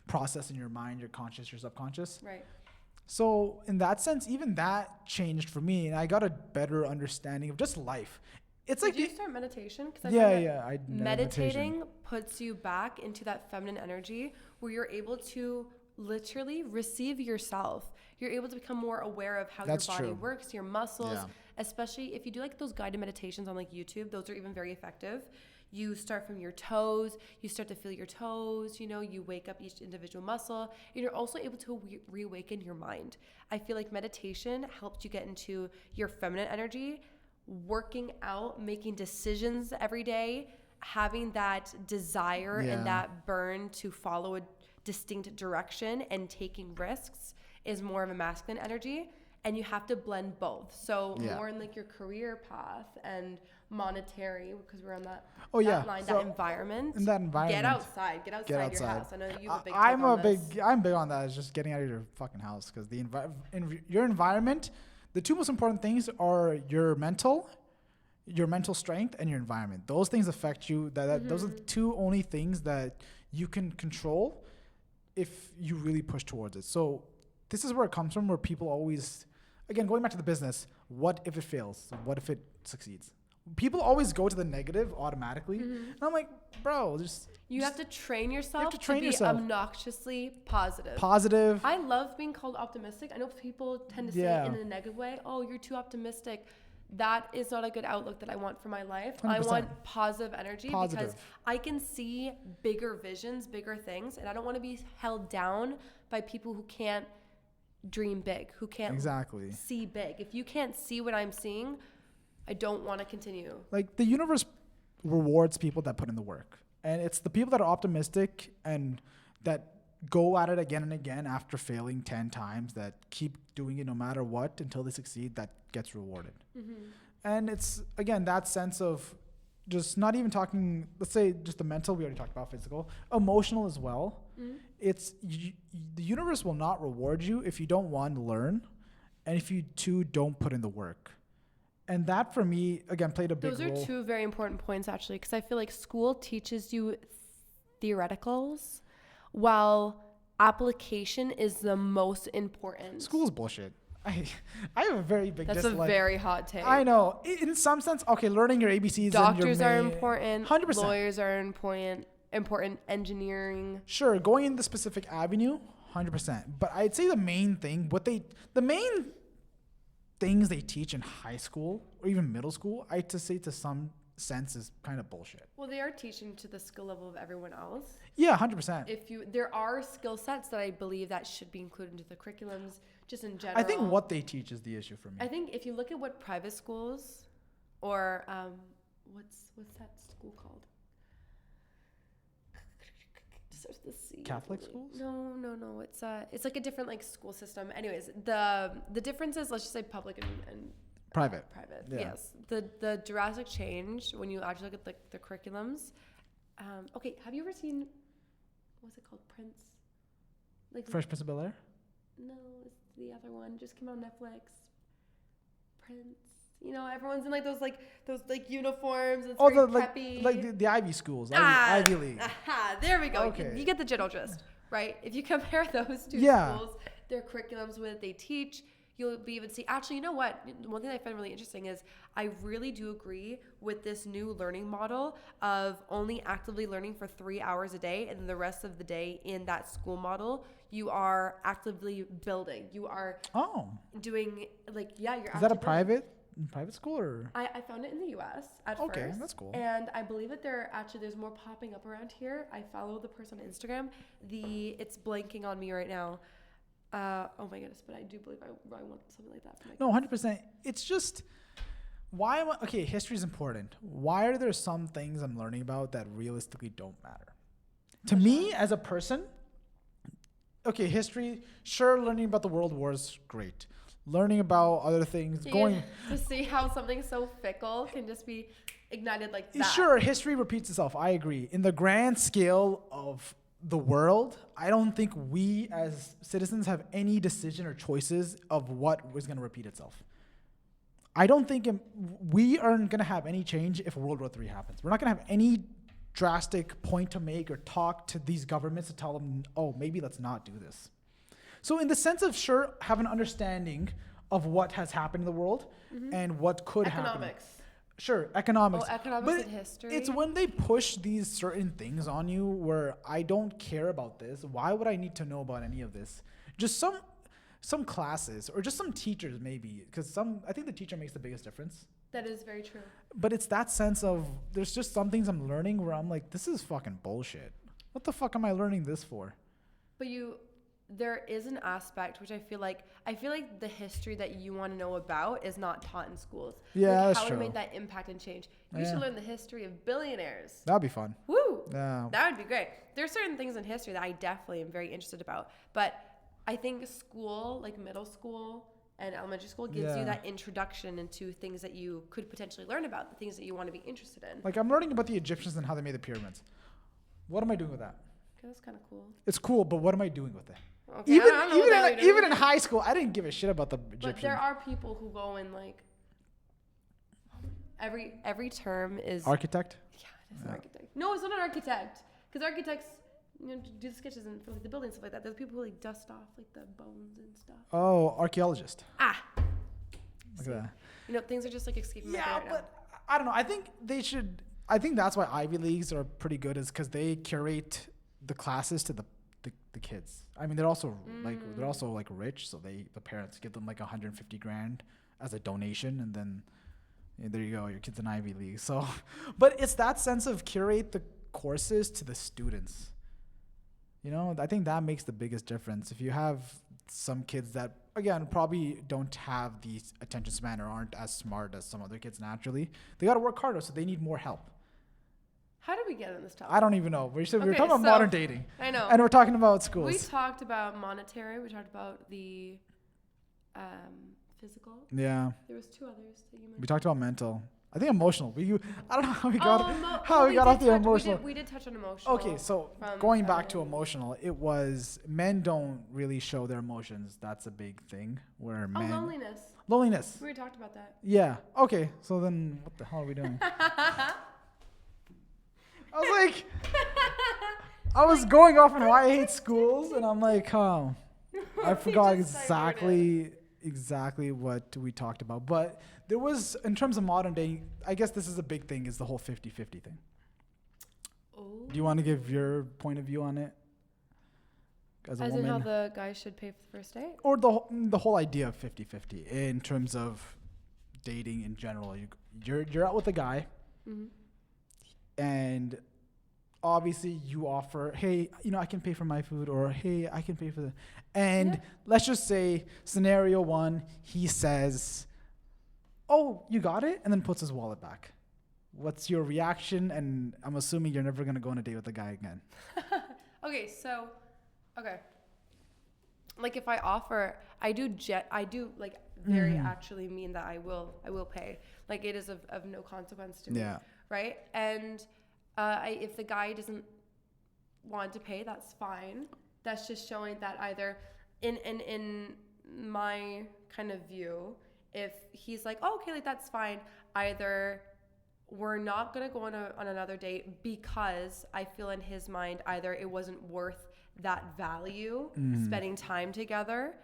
process in your mind, your conscious, your subconscious. Right. So in that sense, even that changed for me, and I got a better understanding of just life. It's like, did you start meditation? Meditating puts you back into that feminine energy where you're able to literally receive yourself. You're able to become more aware of how your body works, your muscles, especially if you do like those guided meditations on like YouTube. Those are even very effective. You start from your toes, you start to feel your toes, you wake up each individual muscle, and you're also able to reawaken your mind. I feel like meditation helps you get into your feminine energy, working out, making decisions every day, having that desire and that burn to follow a distinct direction and taking risks is more of a masculine energy. And you have to blend both. So more in like your career path and monetary, because we're on that line, that environment. In that environment. Get outside your house. I know you have a big I'm big on that. It's just getting out of your fucking house, because your environment, the two most important things are your mental strength and your environment. Those things affect you. Those are the two only things that you can control if you really push towards it. So this is where it comes from, where people always, again, going back to the business, what if it fails? What if it succeeds? People always go to the negative automatically. And I'm like, bro, you have to train yourself to be obnoxiously positive. I love being called optimistic. I know people tend to say it in a negative way. Oh, you're too optimistic. That is not a good outlook that I want for my life. 100%. I want positive energy because I can see bigger visions, bigger things, and I don't want to be held down by people who can't dream big, who can't see big. If you can't see what I'm seeing, I don't want to continue. Like, the universe rewards people that put in the work. And it's the people that are optimistic and that go at it again and again after failing 10 times, that keep doing it no matter what until they succeed, that gets rewarded. And it's, again, that sense of just not even talking, let's say just the mental, we already talked about physical, emotional as well. It's the universe will not reward you if you don't, one, learn, and if you, two, don't put in the work. And that, for me, again, played a big role. Those are two very important points, actually, because I feel like school teaches you theoreticals, while application is the most important. School's bullshit. I have a very big dislike. That's a very hot take. I know. In some sense, okay, learning your ABCs. Doctors are important. 100%. Lawyers are important. Engineering. Sure, going in the specific avenue, 100%. But I'd say the main things they teach in high school or even middle school, I'd to say to some sense is kind of bullshit. Well, they are teaching to the skill level of everyone else. Yeah, 100%. There are skill sets that I believe that should be included into the curriculums, just in general. I think what they teach is the issue for me. I think if you look at what private schools or what's that school called? Starts with the C. Catholic schools? No. It's like a different like school system. Anyways, the difference is, let's just say public and private. Yeah. Yes. The drastic change when you actually look at the curriculums. Okay, have you ever seen, what's it called, Prince? Like Fresh Prince of Bel-Air? No, it's the other one. Just came out on Netflix. Prince. You know, everyone's in like those uniforms. It's Oh, very the preppy. the Ivy schools, Ivy League. There we go. Okay. You get the general gist, right? If you compare those two schools, their curriculums, what they teach, you'll be able to see. Actually, you know what? One thing I find really interesting is I really do agree with this new learning model of only actively learning for 3 hours a day, and then the rest of the day in that school model, you are actively building. You are doing you're. Is that a private school or? I found it in the U.S. at first. Okay, that's cool. And I believe that there's more popping up around here. I follow the person on Instagram. It's blanking on me right now. Oh my goodness, but I do believe I want something like that for my kids. No, 100%. It's just history is important. Why are there some things I'm learning about that realistically don't matter? To me, as a person, history, sure, learning about the world wars, great. Learning about other things, to see how something so fickle can just be ignited like that. Sure, history repeats itself. I agree. In the grand scale of the world, I don't think we as citizens have any decision or choices of what was going to repeat itself. I don't think we aren't going to have any change if World War III happens. We're not going to have any drastic point to make or talk to these governments to tell them, oh, maybe let's not do this. So in the sense of, sure, have an understanding of what has happened in the world and what could happen. Sure, economics. Oh, economics and history. It's when they push these certain things on you where I don't care about this. Why would I need to know about any of this? Just some classes or just some teachers maybe, because I think the teacher makes the biggest difference. That is very true. But it's that sense of there's just some things I'm learning where I'm like, this is fucking bullshit. What the fuck am I learning this for? But there is an aspect which I feel like the history that you want to know about is not taught in schools. Yeah, that's how true. it made that impact and change. You should learn the history of billionaires. That'd be fun. Woo! Yeah. That would be great. There's certain things in history that I definitely am very interested about. But I think school, like middle school and elementary school, gives you that introduction into things that you could potentially learn about, the things that you want to be interested in. Like I'm learning about the Egyptians and how they made the pyramids. What am I doing with that? Okay, that's kind of cool. It's cool, but what am I doing with it? Okay, even in high school, I didn't give a shit about the Egyptians. But there are people who go in like every term is architect. Yeah, it is an architect. No, it's not an architect, because architects do the sketches and for like the buildings and stuff like that. There's people who like dust off like the bones and stuff. Oh, archaeologist. Look at that. Things are just like escaping my brain right now. But I don't know. I think they should. I think that's why Ivy Leagues are pretty good, is because they curate the classes to the kids. I mean, they're also like rich, so the parents give them like $150,000 as a donation, and then there you go, your kid's in Ivy League. So, but it's that sense of curate the courses to the students. I think that makes the biggest difference. If you have some kids that, again, probably don't have the attention span or aren't as smart as some other kids naturally, they got to work harder, so they need more help. How did we get on this topic? I don't even know. We were talking about modern dating. I know. And we're talking about schools. We talked about monetary. We talked about the physical. Yeah. There was two others that you mentioned. We talked about mental. I think emotional. I don't know how we got off the emotional. We did touch on emotional. Okay, so going back to emotional, it was men don't really show their emotions. That's a big thing where men. Loneliness. Loneliness. We talked about that. Yeah. Okay. So then, what the hell are we doing? I was like, I was going off on why I hate schools, and I'm like, oh, I forgot exactly what we talked about. But there was, in terms of modern day, I guess this is a big thing, is the whole 50-50 thing. Oh. Do you want to give your point of view on it? As in how the guy should pay for the first date? Or the whole idea of 50-50 in terms of dating in general. You're out with a guy. Mm-hmm. And obviously you offer, hey, I can pay for my food, or hey, I can pay for and let's just say scenario one, he says, oh, you got it? And then puts his wallet back. What's your reaction? And I'm assuming you're never going to go on a date with the guy again. Okay. Like if I offer, I do like very actually mean that I will pay. Like it is of no consequence to me. Yeah. Right? And if the guy doesn't want to pay, that's fine. That's just showing that either in my kind of view, if he's like, oh, okay, like that's fine. Either we're not going to go on another date because I feel in his mind either it wasn't worth that value, spending time together.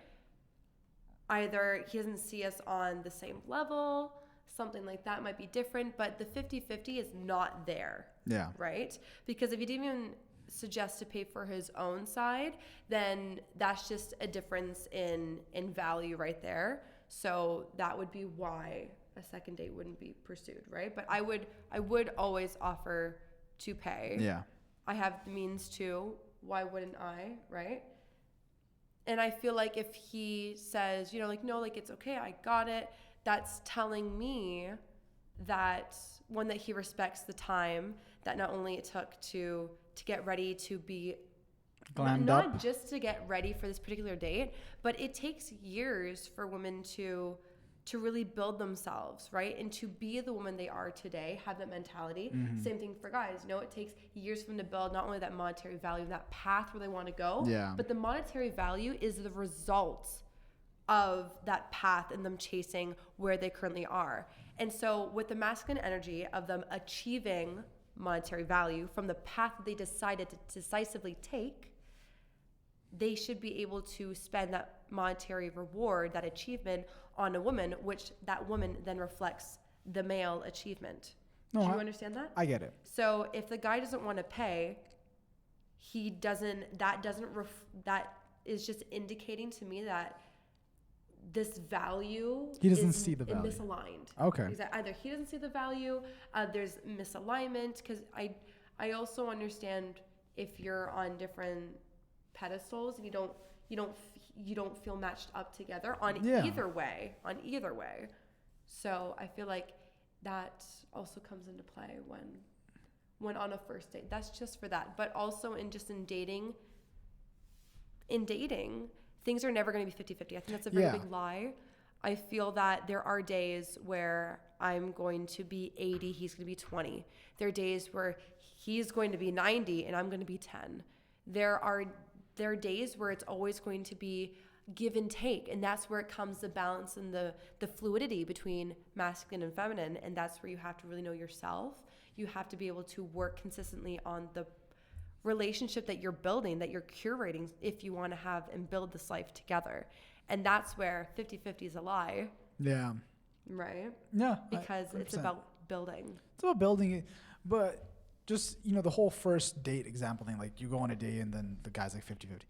Either he doesn't see us on the same level, something like that might be different, but the 50-50 is not there. Yeah. Right? Because if he didn't even suggest to pay for his own side, then that's just a difference in value right there. So that would be why a second date wouldn't be pursued, right? But I would always offer to pay. Yeah. I have the means to. Why wouldn't I, right? And I feel like if he says, you know, like, no, like, it's okay, I got it, that's telling me that, one, that he respects the time that not only it took to get ready to be glammed not up. Just to get ready for this particular date, but it takes years for women to really build themselves, right? And to be the woman they are today, have that mentality. Same thing for guys. You know, it takes years for them to build not only that monetary value, that path where they want to go, but the monetary value is the result of that path and them chasing where they currently are. And so with the masculine energy of them achieving monetary value from the path that they decided to decisively take, they should be able to spend that monetary reward, that achievement, on a woman, which that woman then reflects the male achievement. Do you understand that? I get it. So if the guy doesn't want to pay, that is just indicating to me that this value he doesn't see the value. Misaligned. Okay. Either he doesn't see the value, there's misalignment, because I also understand if you're on different pedestals and you don't feel matched up together on either way. So I feel like that also comes into play when on a first date. That's just for that. But also in dating, things are never going to be 50-50. I think that's a very big lie. I feel that there are days where I'm going to be 80, he's going to be 20. There are days where he's going to be 90 and I'm going to be 10. There are days where it's always going to be give and take, and that's where it comes the balance and the fluidity between masculine and feminine, and that's where you have to really know yourself. You have to be able to work consistently on the relationship that you're building, that you're curating, if you want to have and build this life together. And that's where 50-50 is a lie. Yeah. Right? Yeah. Because it's about building. It's about building it, but just, you know, the whole first date example thing, like you go on a date and then the guy's like 50-50.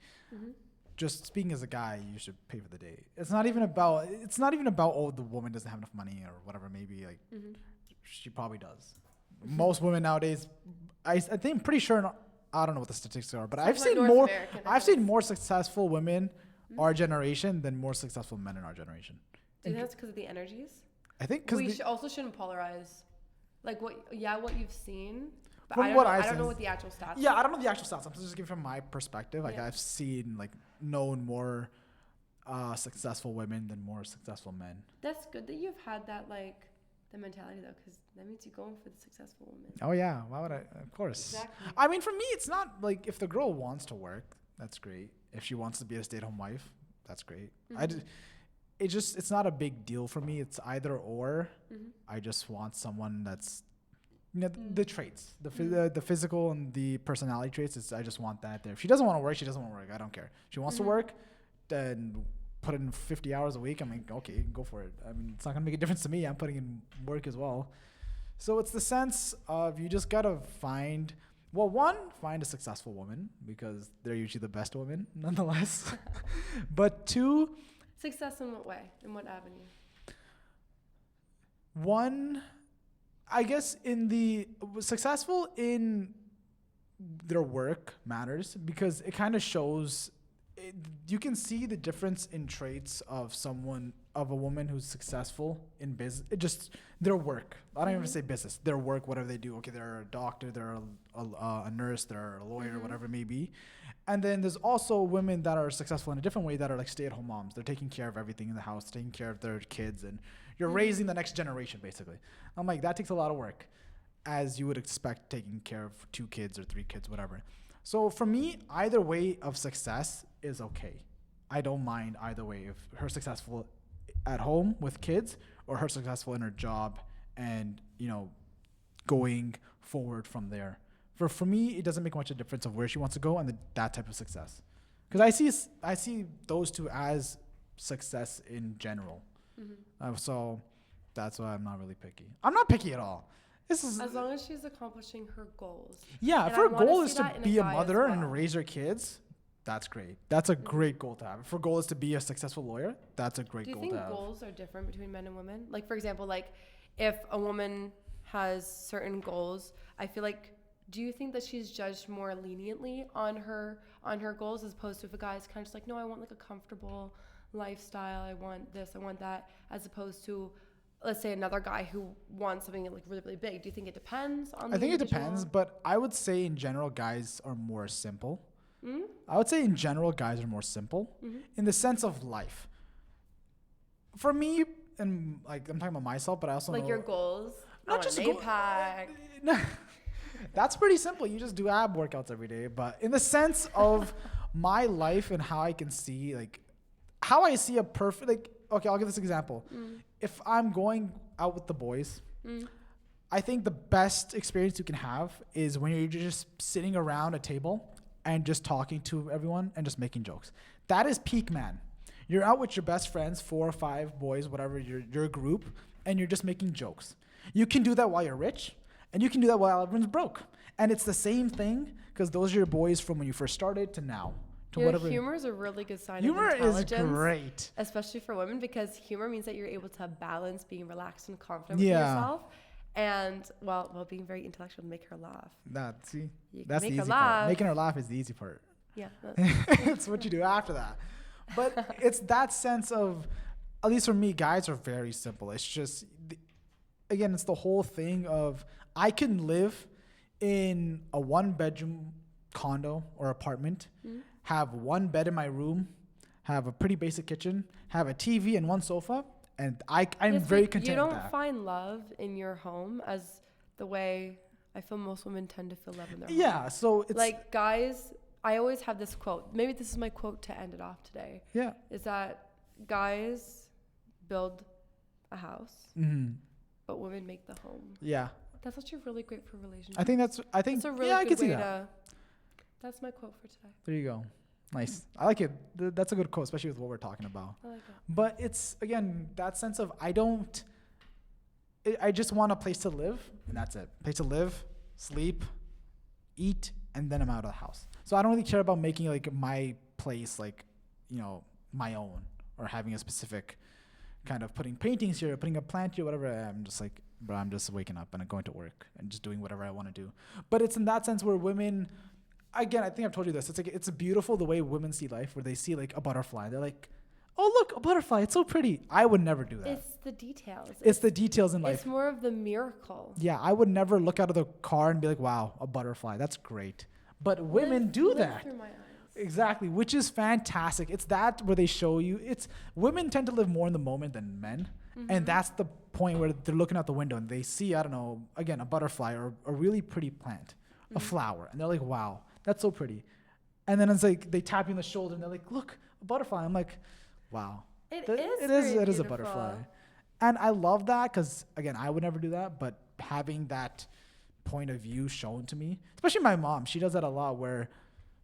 Just speaking as a guy, you should pay for the date. It's not even about, oh, the woman doesn't have enough money or whatever. Maybe like she probably does. Most women nowadays, I think, pretty sure, I don't know what the statistics are, but I've seen more successful women our generation than more successful men in our generation. Do you think that's because of the energies? I think because we also shouldn't polarize. Like what you've seen. But from I don't know what the actual stats. Yeah, I don't know the actual stats. I'm just giving from my perspective. Like I've seen, known more successful women than more successful men. That's good that you've had that the mentality though, because that means you're going for the successful woman. Oh yeah, why would I? Of course. Exactly. I mean, for me, it's not like if the girl wants to work, that's great. If she wants to be a stay-at-home wife, that's great. It's not a big deal for me. It's either or. I just want someone that's, the traits, the physical and the personality traits. I just want that there. If she doesn't want to work, she doesn't want to work. I don't care. If she wants to work, then put in 50 hours a week. I'm like, okay, go for it. I mean, it's not gonna make a difference to me. I'm putting in work as well. So it's the sense of you just gotta find a successful woman, because they're usually the best women nonetheless. But two, success in what way? In what avenue? One, I guess successful in their work matters, because it kind of shows, you can see the difference in traits of a woman who's successful in business, just their work. I don't even say business, their work, whatever they do. Okay, they're a doctor, they're a nurse, they're a lawyer, whatever it may be. And then there's also women that are successful in a different way, that are like stay-at-home moms. They're taking care of everything in the house, taking care of their kids, and you're raising the next generation, basically. I'm like, that takes a lot of work, as you would expect, taking care of 2 kids or 3 kids, whatever. So for me, either way of success is okay. I don't mind either way. If her successful at home with kids or her successful in her job and, you know, going forward from there. For me, it doesn't make much of a difference of where she wants to go and that type of success. Because I see those two as success in general. So that's why I'm not really picky. I'm not picky at all. This is as long as she's accomplishing her goals. Yeah, if her goal is to be a mother and raise her kids, that's great. That's a great goal to have. If her goal is to be a successful lawyer, that's a great goal to have. Do you think goals are different between men and women? Like, for example, like if a woman has certain goals, I feel like, do you think that she's judged more leniently on her goals as opposed to if a guy's kind of just like, no, I want like a comfortable lifestyle, I want this, I want that, as opposed to, let's say, another guy who wants something like really, really big? Do you think it depends on the individual? It depends, but I would say in general, guys are more simple. I would say in general, guys are more simple in the sense of life. For me, and like I'm talking about myself, but I also like know your goals. Not just an 8-pack. That's pretty simple. You just do ab workouts every day. But in the sense of my life and how I can see, like, how I see a perfect, like, okay, I'll give this example. If I'm going out with the boys, I think the best experience you can have is when you're just sitting around a table and just talking to everyone and just making jokes. That is peak man. You're out with your best friends, 4 or 5 boys, whatever, your group, and you're just making jokes. You can do that while you're rich, and you can do that while everyone's broke. And it's the same thing, because those are your boys from when you first started to now. Humor is a really good sign of intelligence. Humor is great. Especially for women, because humor means that you're able to balance being relaxed and confident with yourself. And, well, being very intellectual to make her laugh. That's the easy part. Making her laugh is the easy part. Yeah. It's what you do after that. But it's that sense of, at least for me, guys are very simple. It's just, again, it's the whole thing of, I can live in a 1-bedroom condo or apartment, have 1 bed in my room, have a pretty basic kitchen, have a TV and 1 sofa, and I'm very content with that. You don't find love in your home as the way I feel most women tend to feel love in their home. Yeah, so it's like, guys, I always have this quote. Maybe this is my quote to end it off today. Yeah. Is that guys build a house, but women make the home. Yeah. That's actually really great for relationships. I think that's a really good way to. That's my quote for today. There you go. Nice. I like it. That's a good quote, especially with what we're talking about. I like it. But it's, again, that sense of I just want a place to live, and that's it. Place to live, sleep, eat, and then I'm out of the house. So I don't really care about making like my place like, you know, my own, or having a specific kind of putting paintings here, putting a plant here, whatever. I'm just like, bro, I'm just waking up and I'm going to work and just doing whatever I want to do. But it's in that sense where women, again, I think I've told you this. It's like, it's beautiful the way women see life, where they see like a butterfly. They're like, oh, look, a butterfly. It's so pretty. I would never do that. It's the details. It's the details in life. It's more of the miracle. Yeah, I would never look out of the car and be like, wow, a butterfly. That's great. But women do that. Through my eyes. Exactly, which is fantastic. It's that where they show you. It's women tend to live more in the moment than men. And that's the point where they're looking out the window and they see, I don't know, again, a butterfly or a really pretty plant, a flower. And they're like, wow, that's so pretty. And then it's like they tap you on the shoulder and they're like, look, a butterfly. I'm like, wow. It is a butterfly. And I love that because, again, I would never do that. But having that point of view shown to me, especially my mom, she does that a lot where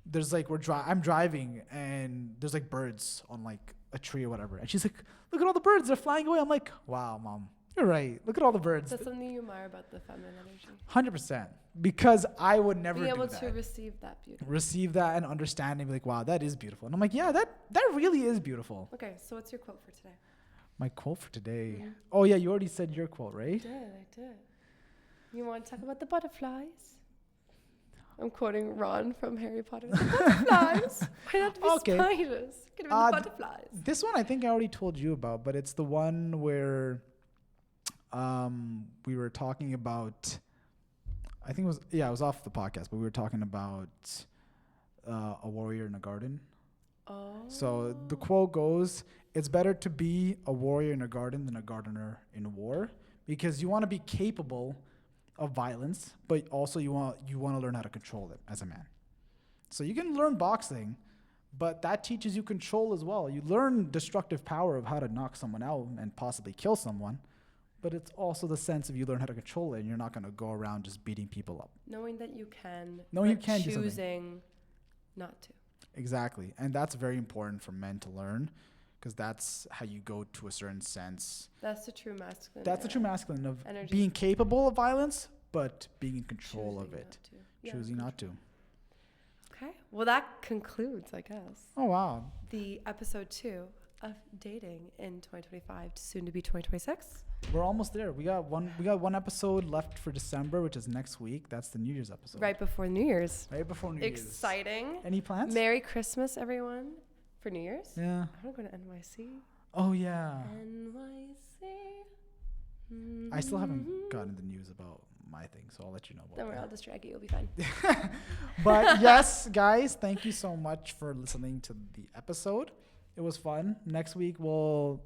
there's like, I'm driving and there's like birds on like a tree or whatever. And she's like, look at all the birds. They're flying away. I'm like, wow, mom, you're right. Look at all the birds. That's something you admire about the feminine energy. 100%. Because I would never do that. Be able to receive that beauty. Receive that and understand and be like, wow, that is beautiful. And I'm like, yeah, that really is beautiful. Okay, so what's your quote for today? My quote for today? Oh, yeah, you already said your quote, right? I did. You want to talk about the butterflies? I'm quoting Ron from Harry Potter. The butterflies. Why not be spiders? Could have been the butterflies. This one I think I already told you about, but it's the one where we were talking about, I think it was off the podcast, but we were talking about a warrior in a garden. Oh. So the quote goes, it's better to be a warrior in a garden than a gardener in war, because you want to be capable of violence, but also you want to learn how to control it as a man. So you can learn boxing, But that teaches you control as well. You learn destructive power of how to knock someone out and possibly kill someone. But it's also the sense of you learn how to control it, and you're not going to go around just beating people up. Knowing that you can. Knowing you can do choosing not to. Exactly. And that's very important for men to learn, because that's how you go to a certain sense. That's the true masculine. That's the true masculine of energy. Being capable of violence, but being in control of it. Choosing not to. Okay. Well, that concludes, I guess. Oh, wow. The episode 2 of dating in 2025, soon to be 2026. We're almost there. We got one episode left for December, which is next week. That's the New Year's episode. Right before New Year's. Right before New Year's. Exciting. Any plans? Merry Christmas, everyone. For New Year's? Yeah. I want to go to NYC. Oh, yeah. NYC. I still haven't gotten the news about my thing, so I'll let you know about Don't worry, that. I'll distract you. You'll be fine. But yes, guys, thank you so much for listening to the episode. It was fun. Next week, we'll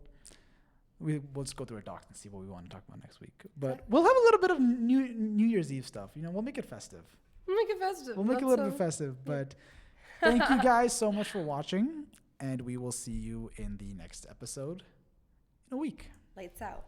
just go through our docs and see what we want to talk about next week. But we'll have a little bit of New Year's Eve stuff. We'll make it festive. We'll make it festive. We'll make it a little bit festive. But thank you guys so much for watching, and we will see you in the next episode in a week. Lights out.